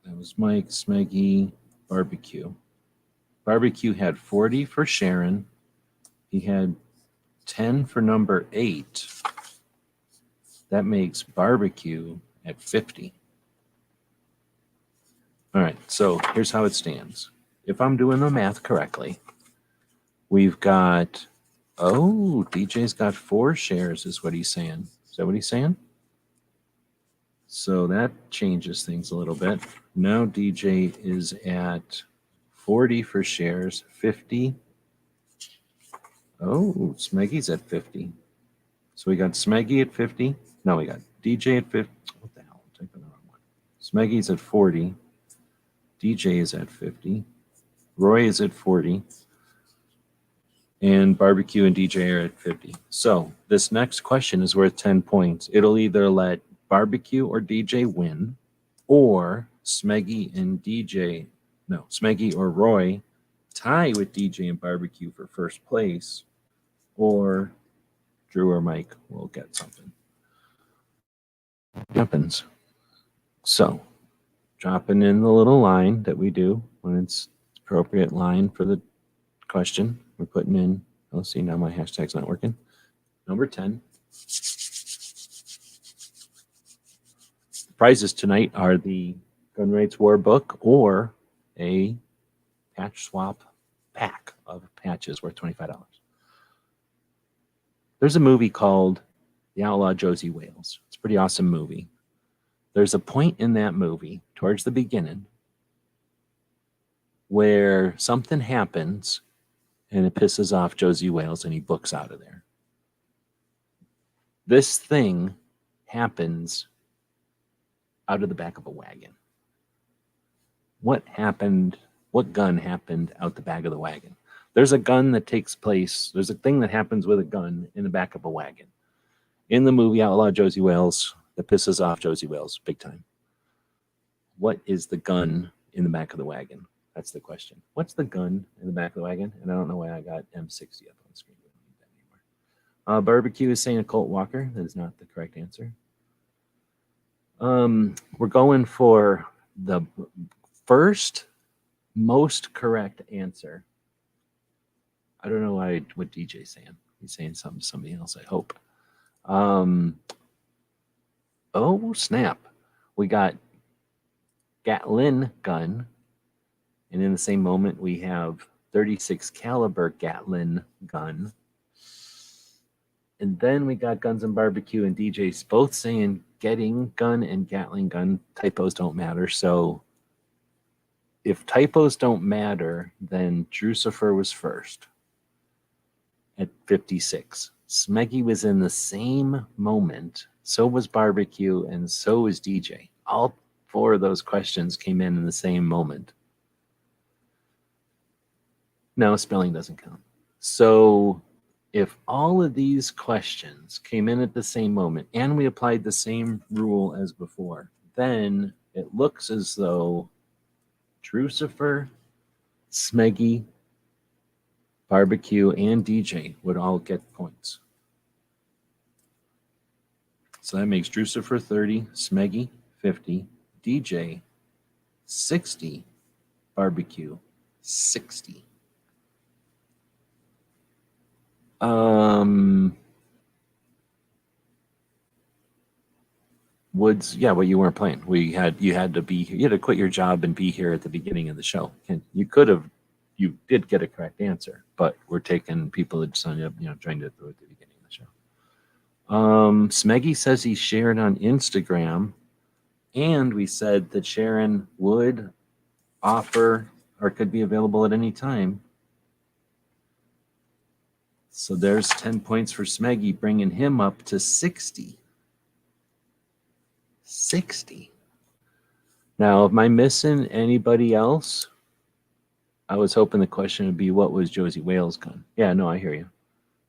that was Mike, Smeggy, Barbecue. Barbecue had 40 for Sharon. He had 10 for number 8. That makes Barbecue at 50. All right, so here's how it stands. If I'm doing the math correctly, we've got, DJ's got 4 shares is what he's saying. Is that what he's saying? So that changes things a little bit. Now DJ is at 40 for shares, 50. Oh, Smeggy's at 50. So we got Smeggy at 50. No, we got DJ at 50. What the hell? I'm typing the wrong one. Smeggy's at 40. DJ is at 50. Roy is at 40. And Barbecue and DJ are at 50. So this next question is worth 10 points. It'll either let Barbecue or DJ win, or Smeggy or Roy tie with DJ and Barbecue for first place, or Drew or Mike will get something. Happens. So, dropping in the little line that we do when it's appropriate line for the question. We're putting in, let's see, now my hashtag's not working. Number 10. The prizes tonight are the Gun Rights War book or a patch swap pack of patches worth $25. There's a movie called The Outlaw Josie Wales. It's a pretty awesome movie. There's a point in that movie towards the beginning where something happens and it pisses off Josie Wales and he books out of there. This thing happens out of the back of a wagon. What happened? What gun happened out the back of the wagon? There's a gun that takes place. There's a thing that happens with a gun in the back of a wagon. In the movie Outlaw Josie Wales, that pisses off Josie Wales big time. What is the gun in the back of the wagon? That's the question. What's the gun in the back of the wagon? And I don't know why I got M60 up on the screen. We don't need that anymore. Barbecue is saying a Colt Walker. That is not the correct answer. We're going for the first most correct answer. I don't know what DJ's saying. He's saying something to somebody else, I hope. Oh, snap. We got Gatlin gun. And in the same moment, we have 36 caliber Gatlin gun. And then we got Guns and Barbecue and DJ's both saying getting gun and Gatling gun. Typos don't matter. So if typos don't matter, then Drucifer was first at 56. Smeggy was in the same moment. So was Barbecue, and so was DJ. All four of those questions came in the same moment. No, spelling doesn't count. So if all of these questions came in at the same moment and we applied the same rule as before, then it looks as though Drucifer, Smeggy, Barbecue, and DJ would all get points. So that makes Drucifer 30, Smeggy 50, DJ 60, Barbecue 60. Woods, yeah, well, you weren't playing. You had to be here. You had to quit your job and be here at the beginning of the show. And you did get a correct answer, but we're taking people that signed up, trying to do it at the beginning of the show. Smeggy says he shared on Instagram, and we said that Sharon would offer or could be available at any time. So there's 10 points for Smeggy, bringing him up to 60. 60. Now, am I missing anybody else? I was hoping the question would be, what was Josie Wales' gun? Yeah, no, I hear you.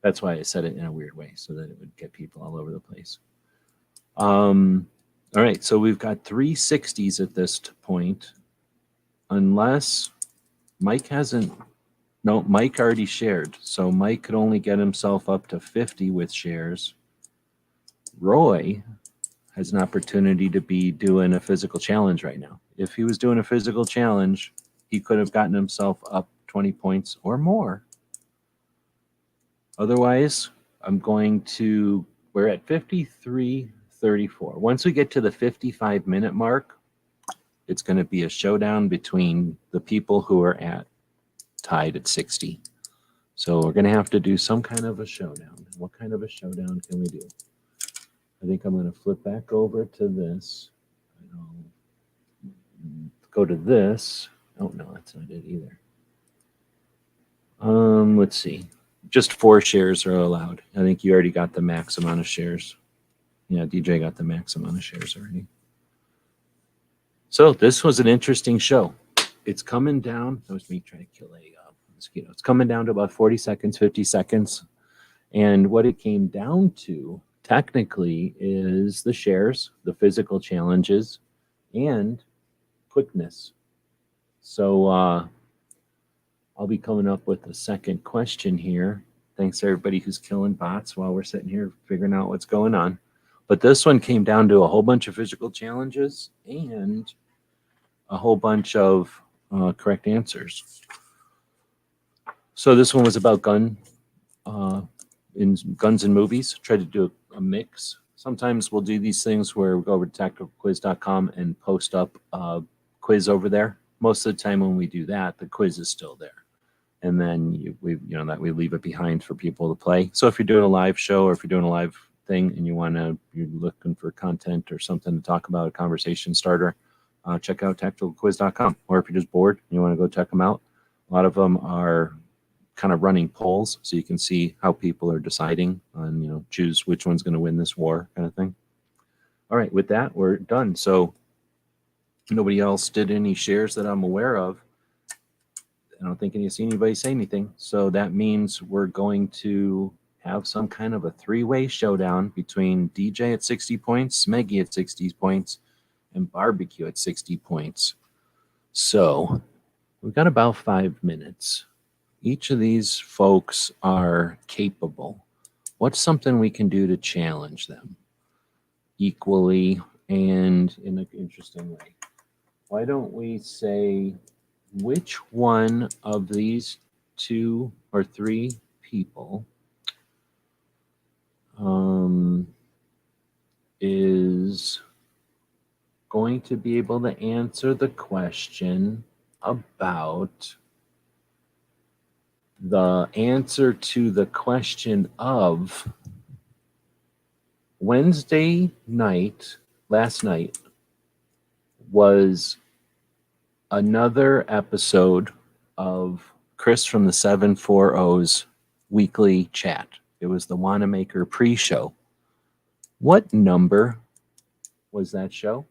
That's why I said it in a weird way, so that it would get people all over the place. All right, so we've got 3 60s at this point, unless Mike hasn't. No, Mike already shared, so Mike could only get himself up to 50 with shares. Roy has an opportunity to be doing a physical challenge right now. If he was doing a physical challenge, he could have gotten himself up 20 points or more. Otherwise, we're at 53-34. Once we get to the 55-minute mark, it's going to be a showdown between the people who are tied at 60. So we're going to have to do some kind of a showdown. What kind of a showdown can we do? I think I'm going to flip back over to this. I'll go to this. Oh, no, that's not it either. Let's see. Just 4 shares are allowed. I think you already got the max amount of shares. Yeah, DJ got the max amount of shares already. So this was an interesting show. It's coming down. That was me trying to kill a mosquito. It's coming down to about 40 seconds, 50 seconds. And what it came down to technically is the shares, the physical challenges, and quickness. So I'll be coming up with a second question here. Thanks to everybody who's killing bots while we're sitting here figuring out what's going on. But this one came down to a whole bunch of physical challenges and a whole bunch of correct answers. So this one was about guns and movies. Try to do a mix. Sometimes we'll do these things where we go over to tacticalquiz.com and post up a quiz over there. Most of the time when we do that, the quiz is still there. And then we leave it behind for people to play. So if you're doing a live show or if you're doing a live thing and you're looking for content or something to talk about, a conversation starter, check out tacticalquiz.com. Or if you're just bored and you want to go check them out, a lot of them are kind of running polls so you can see how people are deciding on, choose which one's going to win this war kind of thing. All right, with that, we're done. So nobody else did any shares that I'm aware of. I don't think I see anybody say anything. So that means we're going to have some kind of a three-way showdown between DJ at 60 points, Smeggy at 60 points, and Barbecue at 60 points. So we've got about 5 minutes. Each of these folks are capable. What's something we can do to challenge them equally and in an interesting way? Why don't we say which one of these 2 or 3 people is going to be able to answer the question about the answer to the question of Wednesday night, last night, was another episode of Chris from the 740's weekly chat. It was the Wanamaker pre-show. What number was that show?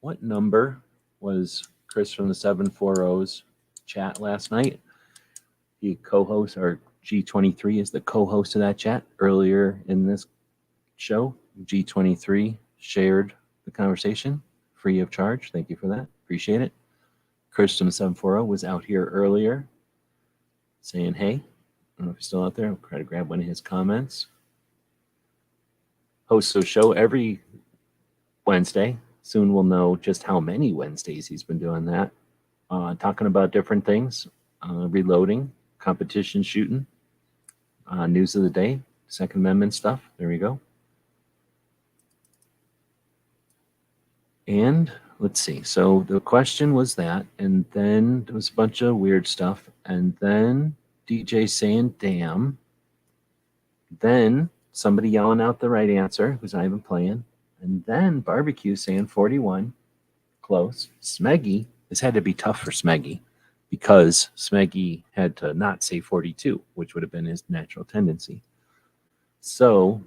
What number was Chris from the 740's chat last night? He co-host, or G23 is the co-host of that chat. Earlier in this show, G23 shared the conversation free of charge. Thank you for that. Appreciate it. Chris from the 740 was out here earlier saying, hey, I don't know if he's still out there. I'll try to grab one of his comments. Hosts a show every Wednesday. Soon we'll know just how many Wednesdays he's been doing that. Talking about different things, reloading, competition shooting, news of the day, Second Amendment stuff. There we go. And let's see. So the question was that, and then there was a bunch of weird stuff, and then DJ saying damn, then somebody yelling out the right answer who's not even playing, and then Barbecue saying 41, close. Smeggy, this had to be tough for Smeggy because Smeggy had to not say 42, which would have been his natural tendency. So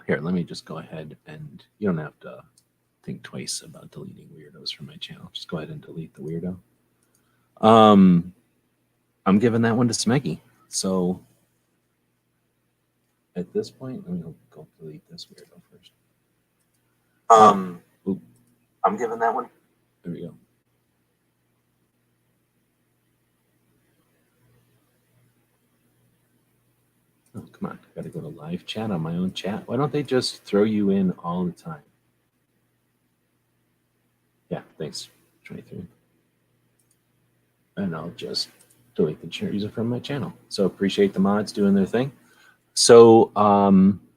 here, let me just go ahead, and you don't have to think twice about deleting weirdos from my channel. Just go ahead and delete the weirdo. I'm giving that one to Smeggy. So at this point, let me go delete this weirdo first. I'm giving that one. There we go. Oh, come on. I got to go to live chat on my own chat. Why don't they just throw you in all the time? Yeah, thanks, 23. And I'll just delete the user from my channel. So appreciate the mods doing their thing. So,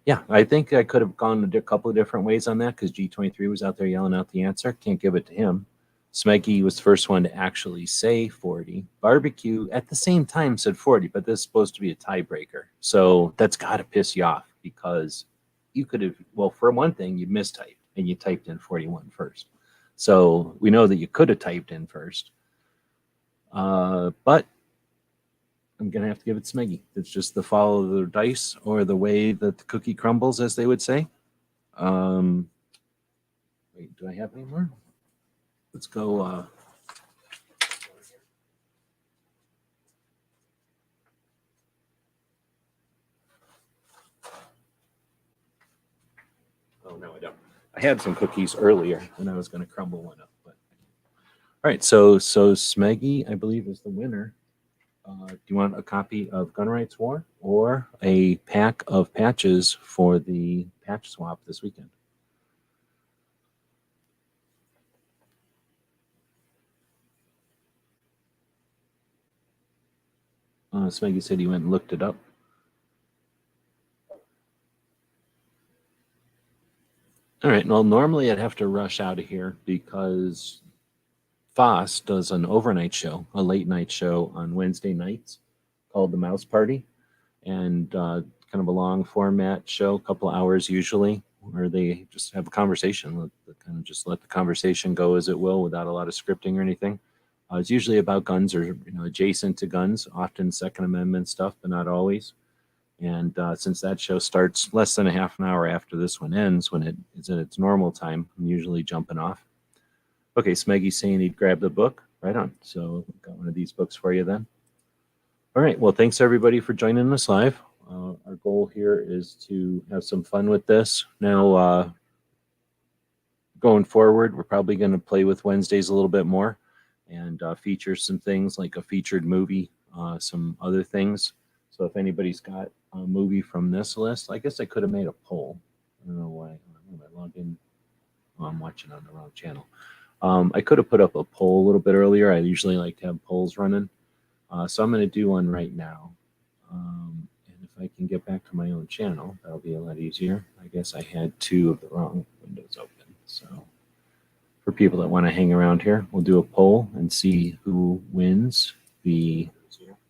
yeah, I think I could have gone a couple of different ways on that because G23 was out there yelling out the answer. Can't give it to him. Smeggy was the first one to actually say 40. Barbecue at the same time said 40, but this is supposed to be a tiebreaker. So that's got to piss you off because you could have, well, for one thing, you mistyped and you typed in 41 first. So we know that you could have typed in first. But I'm going to have to give it to Smeggy. It's just the follow the dice or the way that the cookie crumbles, as they would say. Wait, do I have any more? Let's go. Oh, no, I don't. I had some cookies earlier and I was going to crumble one up. But all right, so Smeggy, I believe, is the winner. Do you want a copy of Gun Rights War or a pack of patches for the patch swap this weekend? Smeggy said he went and looked it up. All right, well, normally I'd have to rush out of here because Foss does an overnight show, a late night show on Wednesday nights called The Mouse Party, and kind of a long format show, a couple hours usually, where they just have a conversation, kind of just let the conversation go as it will without a lot of scripting or anything. It's usually about guns or adjacent to guns, often Second Amendment stuff, but not always. And since that show starts less than a half an hour after this one ends, when it is at its normal time, I'm usually jumping off. Okay, Smeggy's saying he'd grab the book. Right on. So got one of these books for you then. All right. Well, thanks everybody for joining us live. Our goal here is to have some fun with this. Now, going forward, we're probably going to play with Wednesdays a little bit more and feature some things like a featured movie, some other things. So if anybody's got a movie from this list, I guess I could have made a poll. I don't know why. I logged in. Oh, I'm watching on the wrong channel. I could have put up a poll a little bit earlier. I usually like to have polls running. So I'm going to do one right now. And if I can get back to my own channel, that'll be a lot easier. I guess I had two of the wrong windows open. So for people that want to hang around here, we'll do a poll and see who wins the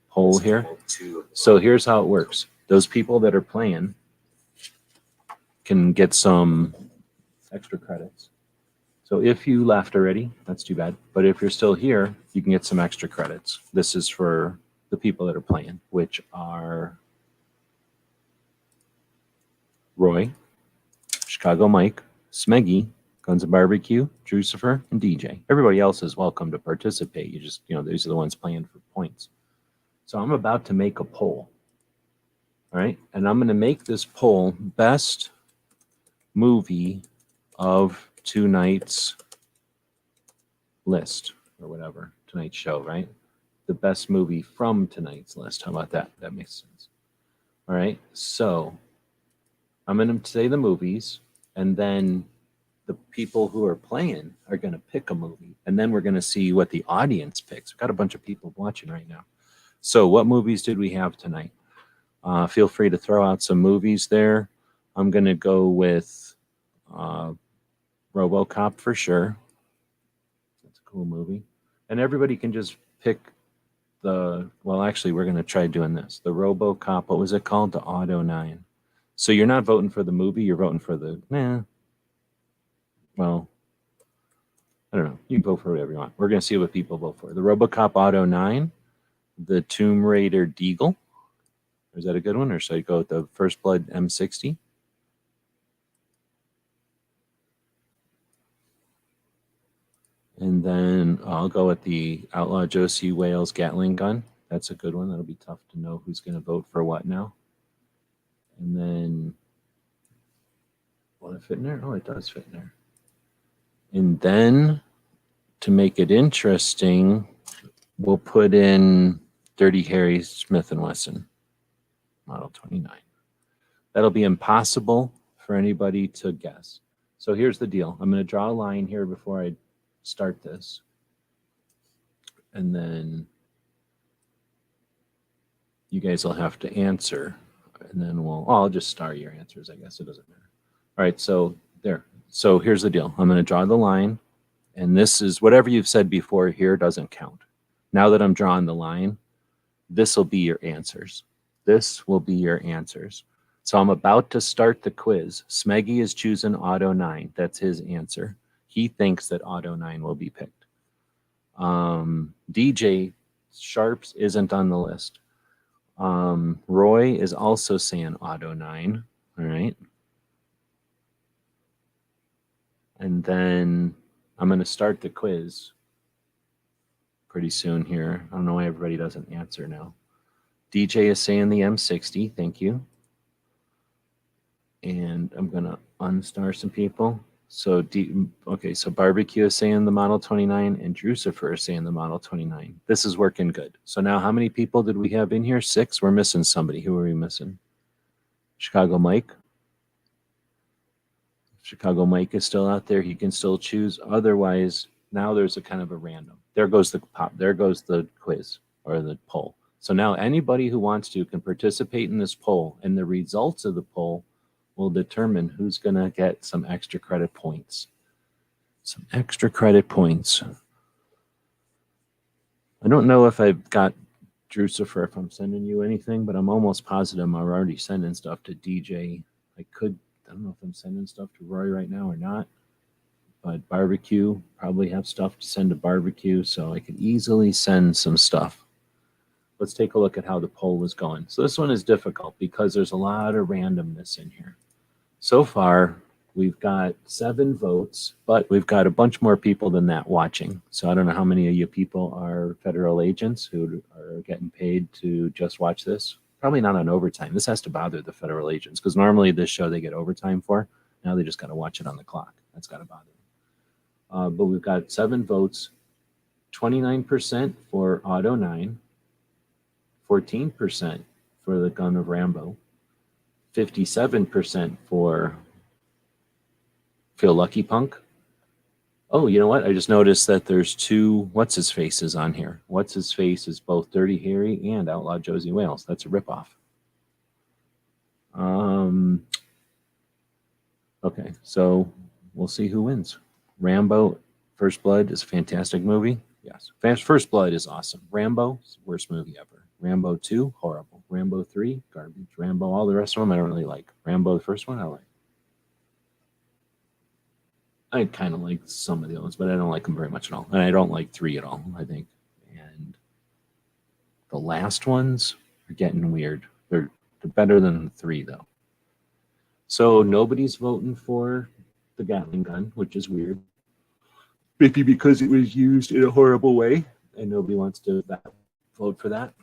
poll here. So here's how it works. Those people that are playing can get some extra credits. So if you left already, that's too bad. But if you're still here, you can get some extra credits. This is for the people that are playing, which are Roy, Chicago Mike, Smeggy, Guns and Barbecue, Drucifer, and DJ. Everybody else is welcome to participate. You just, these are the ones playing for points. So I'm about to make a poll. All right. And I'm going to make this poll best movie of tonight's list or whatever, tonight's show, right? The best movie from tonight's list. How about that? That makes sense. All right. So I'm going to say the movies, and then the people who are playing are going to pick a movie, and then we're going to see what the audience picks. We've got a bunch of people watching right now. So what movies did we have tonight? Feel free to throw out some movies there. I'm going to go with RoboCop for sure. That's a cool movie. And everybody can just pick actually, we're going to try doing this. The RoboCop, what was it called? The Auto 9. So you're not voting for the movie, you're voting for well, I don't know. You can vote for whatever you want. We're going to see what people vote for. The RoboCop Auto 9, the Tomb Raider Deagle. Is that a good one? Or should I go with the First Blood M60? And then I'll go with the Outlaw Josie Wales Gatling gun. That's a good one. That'll be tough to know who's going to vote for what now. And then, will it fit in there? Oh, it does fit in there. And then, to make it interesting, we'll put in Dirty Harry Smith & Wesson, Model 29. That'll be impossible for anybody to guess. So here's the deal. I'm going to draw a line here before I start this. And then you guys will have to answer. And then I'll just star your answers. I guess it doesn't matter. All right, so there. So here's the deal. I'm going to draw the line. And this is whatever you've said before here doesn't count. Now that I'm drawing the line, this will be your answers. This will be your answers. So I'm about to start the quiz. Smeggy is choosing Auto 9. That's his answer. He thinks that Auto 9 will be picked. DJ Sharps isn't on the list. Roy is also saying Auto 9. All right. And then I'm going to start the quiz pretty soon here. I don't know why everybody doesn't answer now. DJ is saying the M60. Thank you. And I'm going to unstar some people. So, so Barbecue is saying the Model 29 and Drucifer is saying the Model 29. This is working good. So now how many people did we have in here? 6? We're missing somebody. Who are we missing? Chicago Mike. Chicago Mike is still out there. He can still choose. Otherwise, now there's a kind of a random. There goes the quiz or the poll. So now anybody who wants to can participate in this poll, and the results of the poll will determine who's going to get some extra credit points. Some extra credit points. I don't know if I've got Drucifer, if I'm sending you anything, but I'm almost positive I'm already sending stuff to DJ. I don't know if I'm sending stuff to Roy right now or not, but Barbecue, probably have stuff to send to Barbecue, so I could easily send some stuff. Let's take a look at how the poll is going. So this one is difficult because there's a lot of randomness in here. So far, We've got 7 votes, but we've got a bunch more people than that watching. So I don't know how many of you people are federal agents who are getting paid to just watch this. Probably not on overtime. This has to bother the federal agents because normally this show they get overtime for. Now they just got to watch it on the clock. That's got to bother them. But we've got 7 votes, 29% for Auto 9, 14% for the Gun of Rambo, 57% for Feel Lucky Punk. Oh, you know what? I just noticed that there's 2 What's His Faces on here. What's His Face is both Dirty Harry and Outlaw Josie Wales. That's a ripoff. Okay, so we'll see who wins. Rambo First Blood is a fantastic movie. Yes. First Blood is awesome. Rambo, worst movie ever. Rambo 2, horrible. Rambo 3, garbage. Rambo, all the rest of them, I don't really like. Rambo, the first one, I like. I kind of like some of the others, but I don't like them very much at all. And I don't like 3 at all, I think. And the last ones are getting weird. They're better than 3, though. So nobody's voting for the Gatling gun, which is weird. Maybe because it was used in a horrible way and nobody wants to vote for that.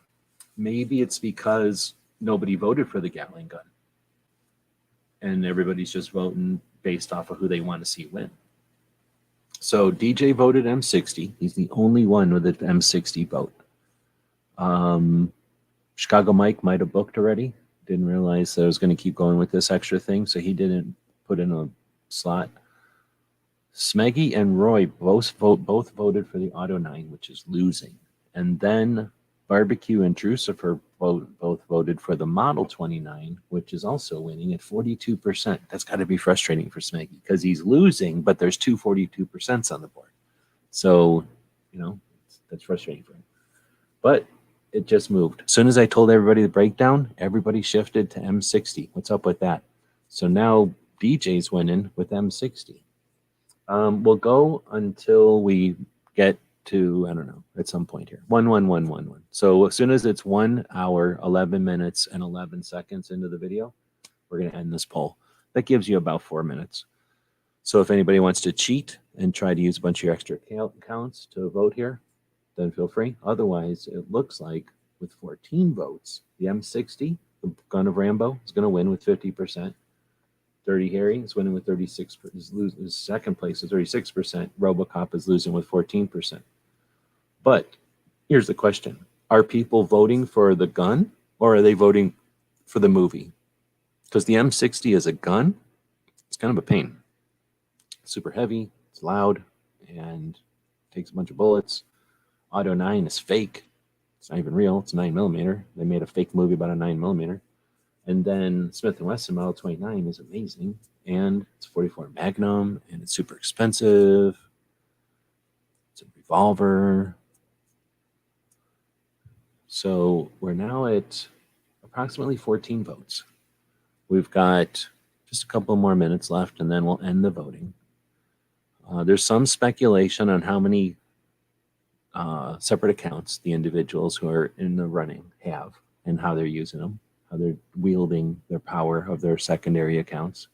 Maybe it's because nobody voted for the Gatling gun and everybody's just voting based off of who they want to see win. So DJ voted M60. He's the only one with an M60 vote. Chicago Mike might have booked already. Didn't realize that I was going to keep going with this extra thing, so he didn't put in a slot. Smeggy and Roy both voted for the Auto 9, which is losing. And then Barbecue and Drucifer both voted for the Model 29, which is also winning at 42%. That's got to be frustrating for Smeggy because he's losing, but there's 2 42% on the board. So, that's frustrating for him. But it just moved. As soon as I told everybody the breakdown, everybody shifted to M60. What's up with that? So now DJ's winning with M60. We'll go until we get to, I don't know, at some point here. 11111. So as soon as it's 1 hour, 11 minutes, and 11 seconds into the video, we're going to end this poll. That gives you about 4 minutes. So if anybody wants to cheat and try to use a bunch of your extra accounts to vote here, then feel free. Otherwise, it looks like with 14 votes, the M60, the Gun of Rambo, is going to win with 50%. Dirty Harry is winning with 36%. His second place is 36%. RoboCop is losing with 14%. But here's the question. Are people voting for the gun or are they voting for the movie? Because the M60 is a gun. It's kind of a pain. It's super heavy. It's loud and takes a bunch of bullets. Auto 9 is fake. It's not even real. It's 9mm. They made a fake movie about a 9mm. And then Smith & Wesson Model 29 is amazing. And it's 44 Magnum. And it's super expensive. It's a revolver. So we're now at approximately 14 votes. We've got just a couple more minutes left, and then we'll end the voting. There's some speculation on how many separate accounts the individuals who are in the running have and how they're using them, how they're wielding their power of their secondary accounts.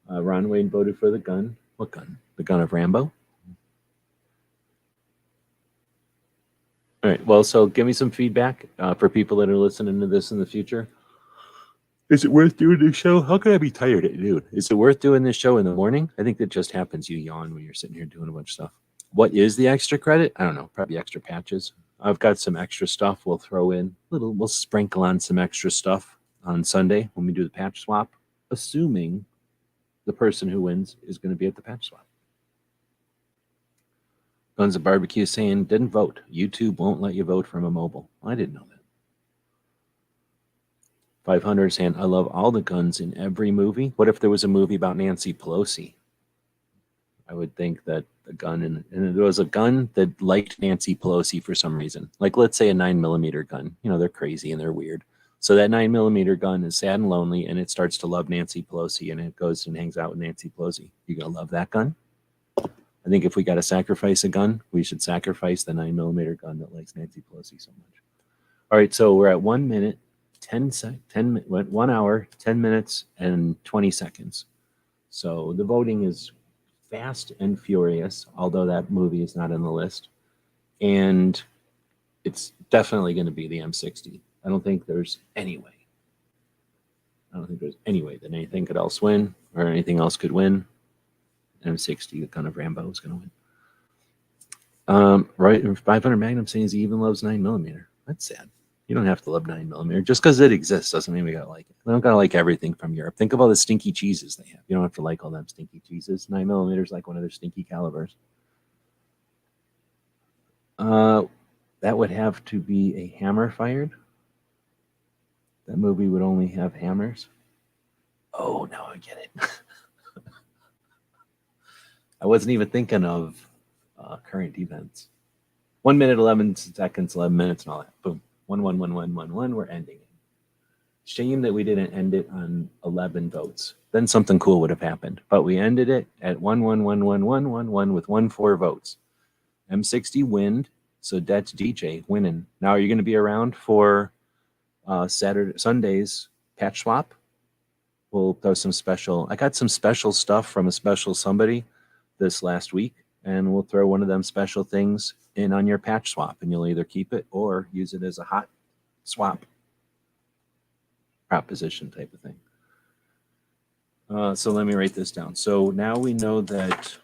Ron Wayne voted for the gun. What gun? The Gun of Rambo. All right. Well, so give me some feedback for people that are listening to this in the future. Is it worth doing this show? How can I be tired at noon? Is it worth doing this show in the morning? I think that just happens. You yawn when you're sitting here doing a bunch of stuff. What is the extra credit? I don't know. Probably extra patches. I've got some extra stuff we'll throw in. We'll sprinkle on some extra stuff on Sunday when we do the patch swap, assuming the person who wins is going to be at the patch swap. Guns of Barbecue saying, didn't vote. YouTube won't let you vote from a mobile. I didn't know that. 500 saying, I love all the guns in every movie. What if there was a movie about Nancy Pelosi? I would think that the gun, and there was a gun that liked Nancy Pelosi for some reason. Like, let's say a 9mm gun. They're crazy and they're weird. So that 9mm gun is sad and lonely, and it starts to love Nancy Pelosi, and it goes and hangs out with Nancy Pelosi. You gonna love that gun? I think if we got to sacrifice a gun, we should sacrifice the 9mm gun that likes Nancy Pelosi so much. All right, so we're at 1 minute, 1 hour, 10 minutes, and 20 seconds. So the voting is fast and furious, although that movie is not in the list. And it's definitely going to be the M60. I don't think there's any way. I don't think there's any way that anything could else win or anything else could win. M60, the kind of Rambo, is going to win. Right, 500 Magnum saying he even loves 9mm. That's sad. You don't have to love 9mm. Just because it exists doesn't mean we gotta like it. We don't gotta like everything from Europe. Think of all the stinky cheeses they have. You don't have to like all them stinky cheeses. 9mm is like one of their stinky calibers. That would have to be a hammer fired. That movie would only have hammers. Oh, now I get it. I wasn't even thinking of current events. 1 minute, 11 seconds, 11 minutes, and all that. Boom. 1, 1, 1, 1, 1, 1. We're ending it. Shame that we didn't end it on 11 votes. Then something cool would have happened. But we ended it at 1, 1, 1, 1, 1, 1, 1 with 1, 4 votes. M60 winned, so that's DJ winning. Now, are you going to be around for Sunday's patch swap? We'll throw some special. I got some special stuff from a special somebody this last week, and we'll throw one of them special things in on your patch swap, and you'll either keep it or use it as a hot swap proposition type of thing. So let me write this down. So now we know that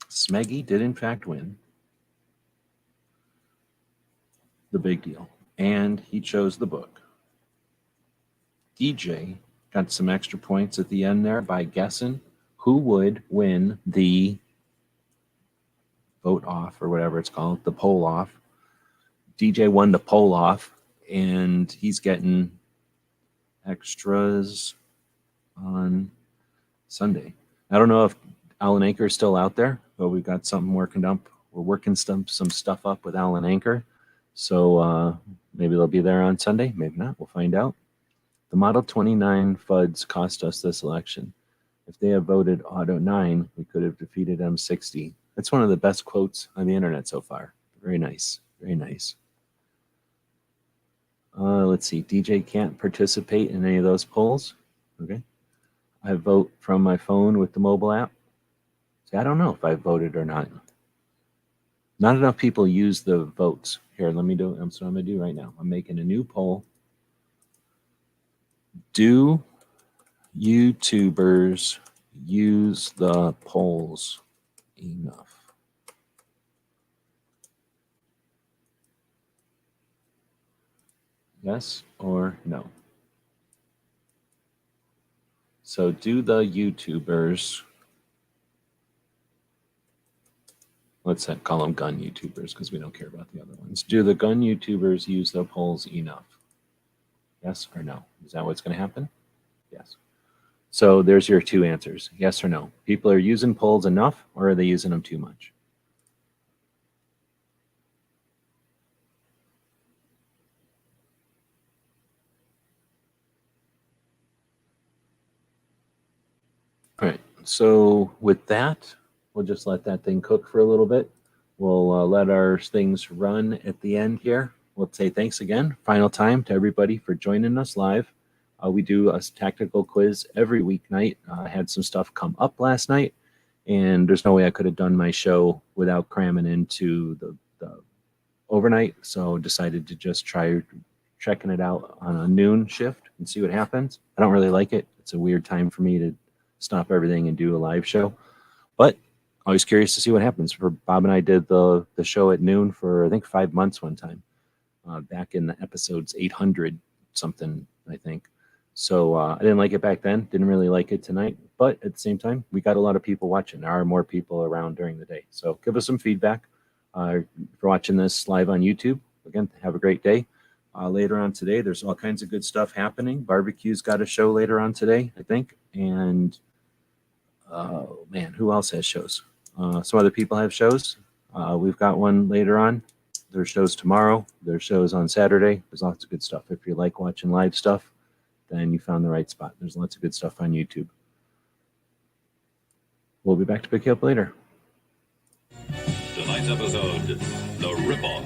Smeggy did in fact win the big deal, and he chose the book. DJ got some extra points at the end there by guessing who would win the vote off or whatever it's called, the poll off. DJ won the poll off, and he's getting extras on Sunday. I don't know if Alan Anchor is still out there, but we've got something working up. We're working some stuff up with Alan Anchor. So maybe they'll be there on Sunday. Maybe not. We'll find out. The Model 29 FUDs cost us this election. If they have voted Auto 9, we could have defeated M60. That's one of the best quotes on the internet so far. Very nice. Very nice. Let's see. DJ can't participate in any of those polls. Okay. I vote from my phone with the mobile app. See, I don't know if I voted or not. Not enough people use the votes. Here, let me do it. That's what I'm going to do right now. I'm making a new poll. Do YouTubers use the polls enough? Yes or no? So do the YouTubers, let's call them gun YouTubers because we don't care about the other ones. Do the gun YouTubers use the polls enough? Yes or no? Is that what's going to happen? Yes. So there's your two answers, yes or no. People are using polls enough, or are they using them too much? All right, so with that, we'll just let that thing cook for a little bit. We'll let our things run at the end here. We'll say thanks again, final time to everybody for joining us live. We do a tactical quiz every weeknight. I had some stuff come up last night, and there's no way I could have done my show without cramming into the overnight, so decided to just try checking it out on a noon shift and see what happens. I don't really like it. It's a weird time for me to stop everything and do a live show, but always curious to see what happens. For Bob and I did the show at noon for I think 5 months one time, back in the episodes 800 something, I think. So I didn't like it back then, didn't really like it tonight, but at the same time, we got a lot of people watching. There are more people around during the day. So give us some feedback for watching this live on YouTube. Again, have a great day. Later on today, there's all kinds of good stuff happening. Barbecue's got a show later on today, I think. And oh man, who else has shows? Some other people have shows. We've got one later on. There's shows tomorrow. There's shows on Saturday. There's lots of good stuff. If you like watching live stuff, then you found the right spot. There's lots of good stuff on YouTube. We'll be back to pick you up later. Tonight's episode, The Ripoff.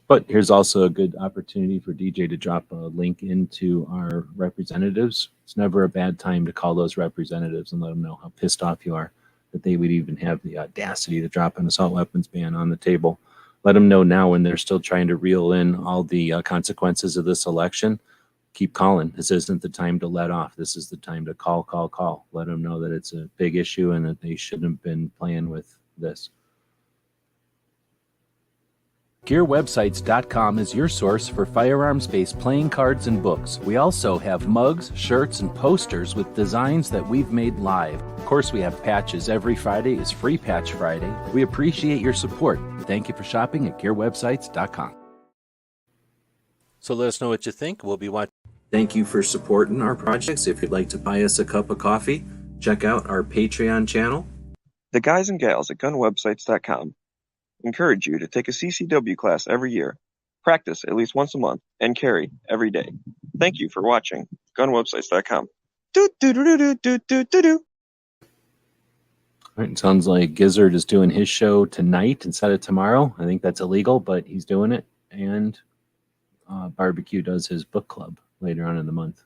But here's also a good opportunity for DJ to drop a link into our representatives. It's never a bad time to call those representatives and let them know how pissed off you are that they would even have the audacity to drop an assault weapons ban on the table. Let them know now when they're still trying to reel in all the consequences of this election. Keep calling. This isn't the time to let off. This is the time to call. Let them know that it's a big issue and that they shouldn't have been playing with this. GearWebsites.com is your source for firearms-based playing cards and books. We also have mugs, shirts, and posters with designs that we've made live. Of course, we have patches. Every Friday is Free Patch Friday. We appreciate your support. Thank you for shopping at GearWebsites.com. So let us know what you think. We'll be watching. Thank you for supporting our projects. If you'd like to buy us a cup of coffee, check out our Patreon channel. The guys and gals at gunwebsites.com encourage you to take a CCW class every year, practice at least once a month, and carry every day. Thank you for watching gunwebsites.com. All right, it sounds like Gizzard is doing his show tonight instead of tomorrow. I think that's illegal, but he's doing it. And Barbecue does his book club later on in the month.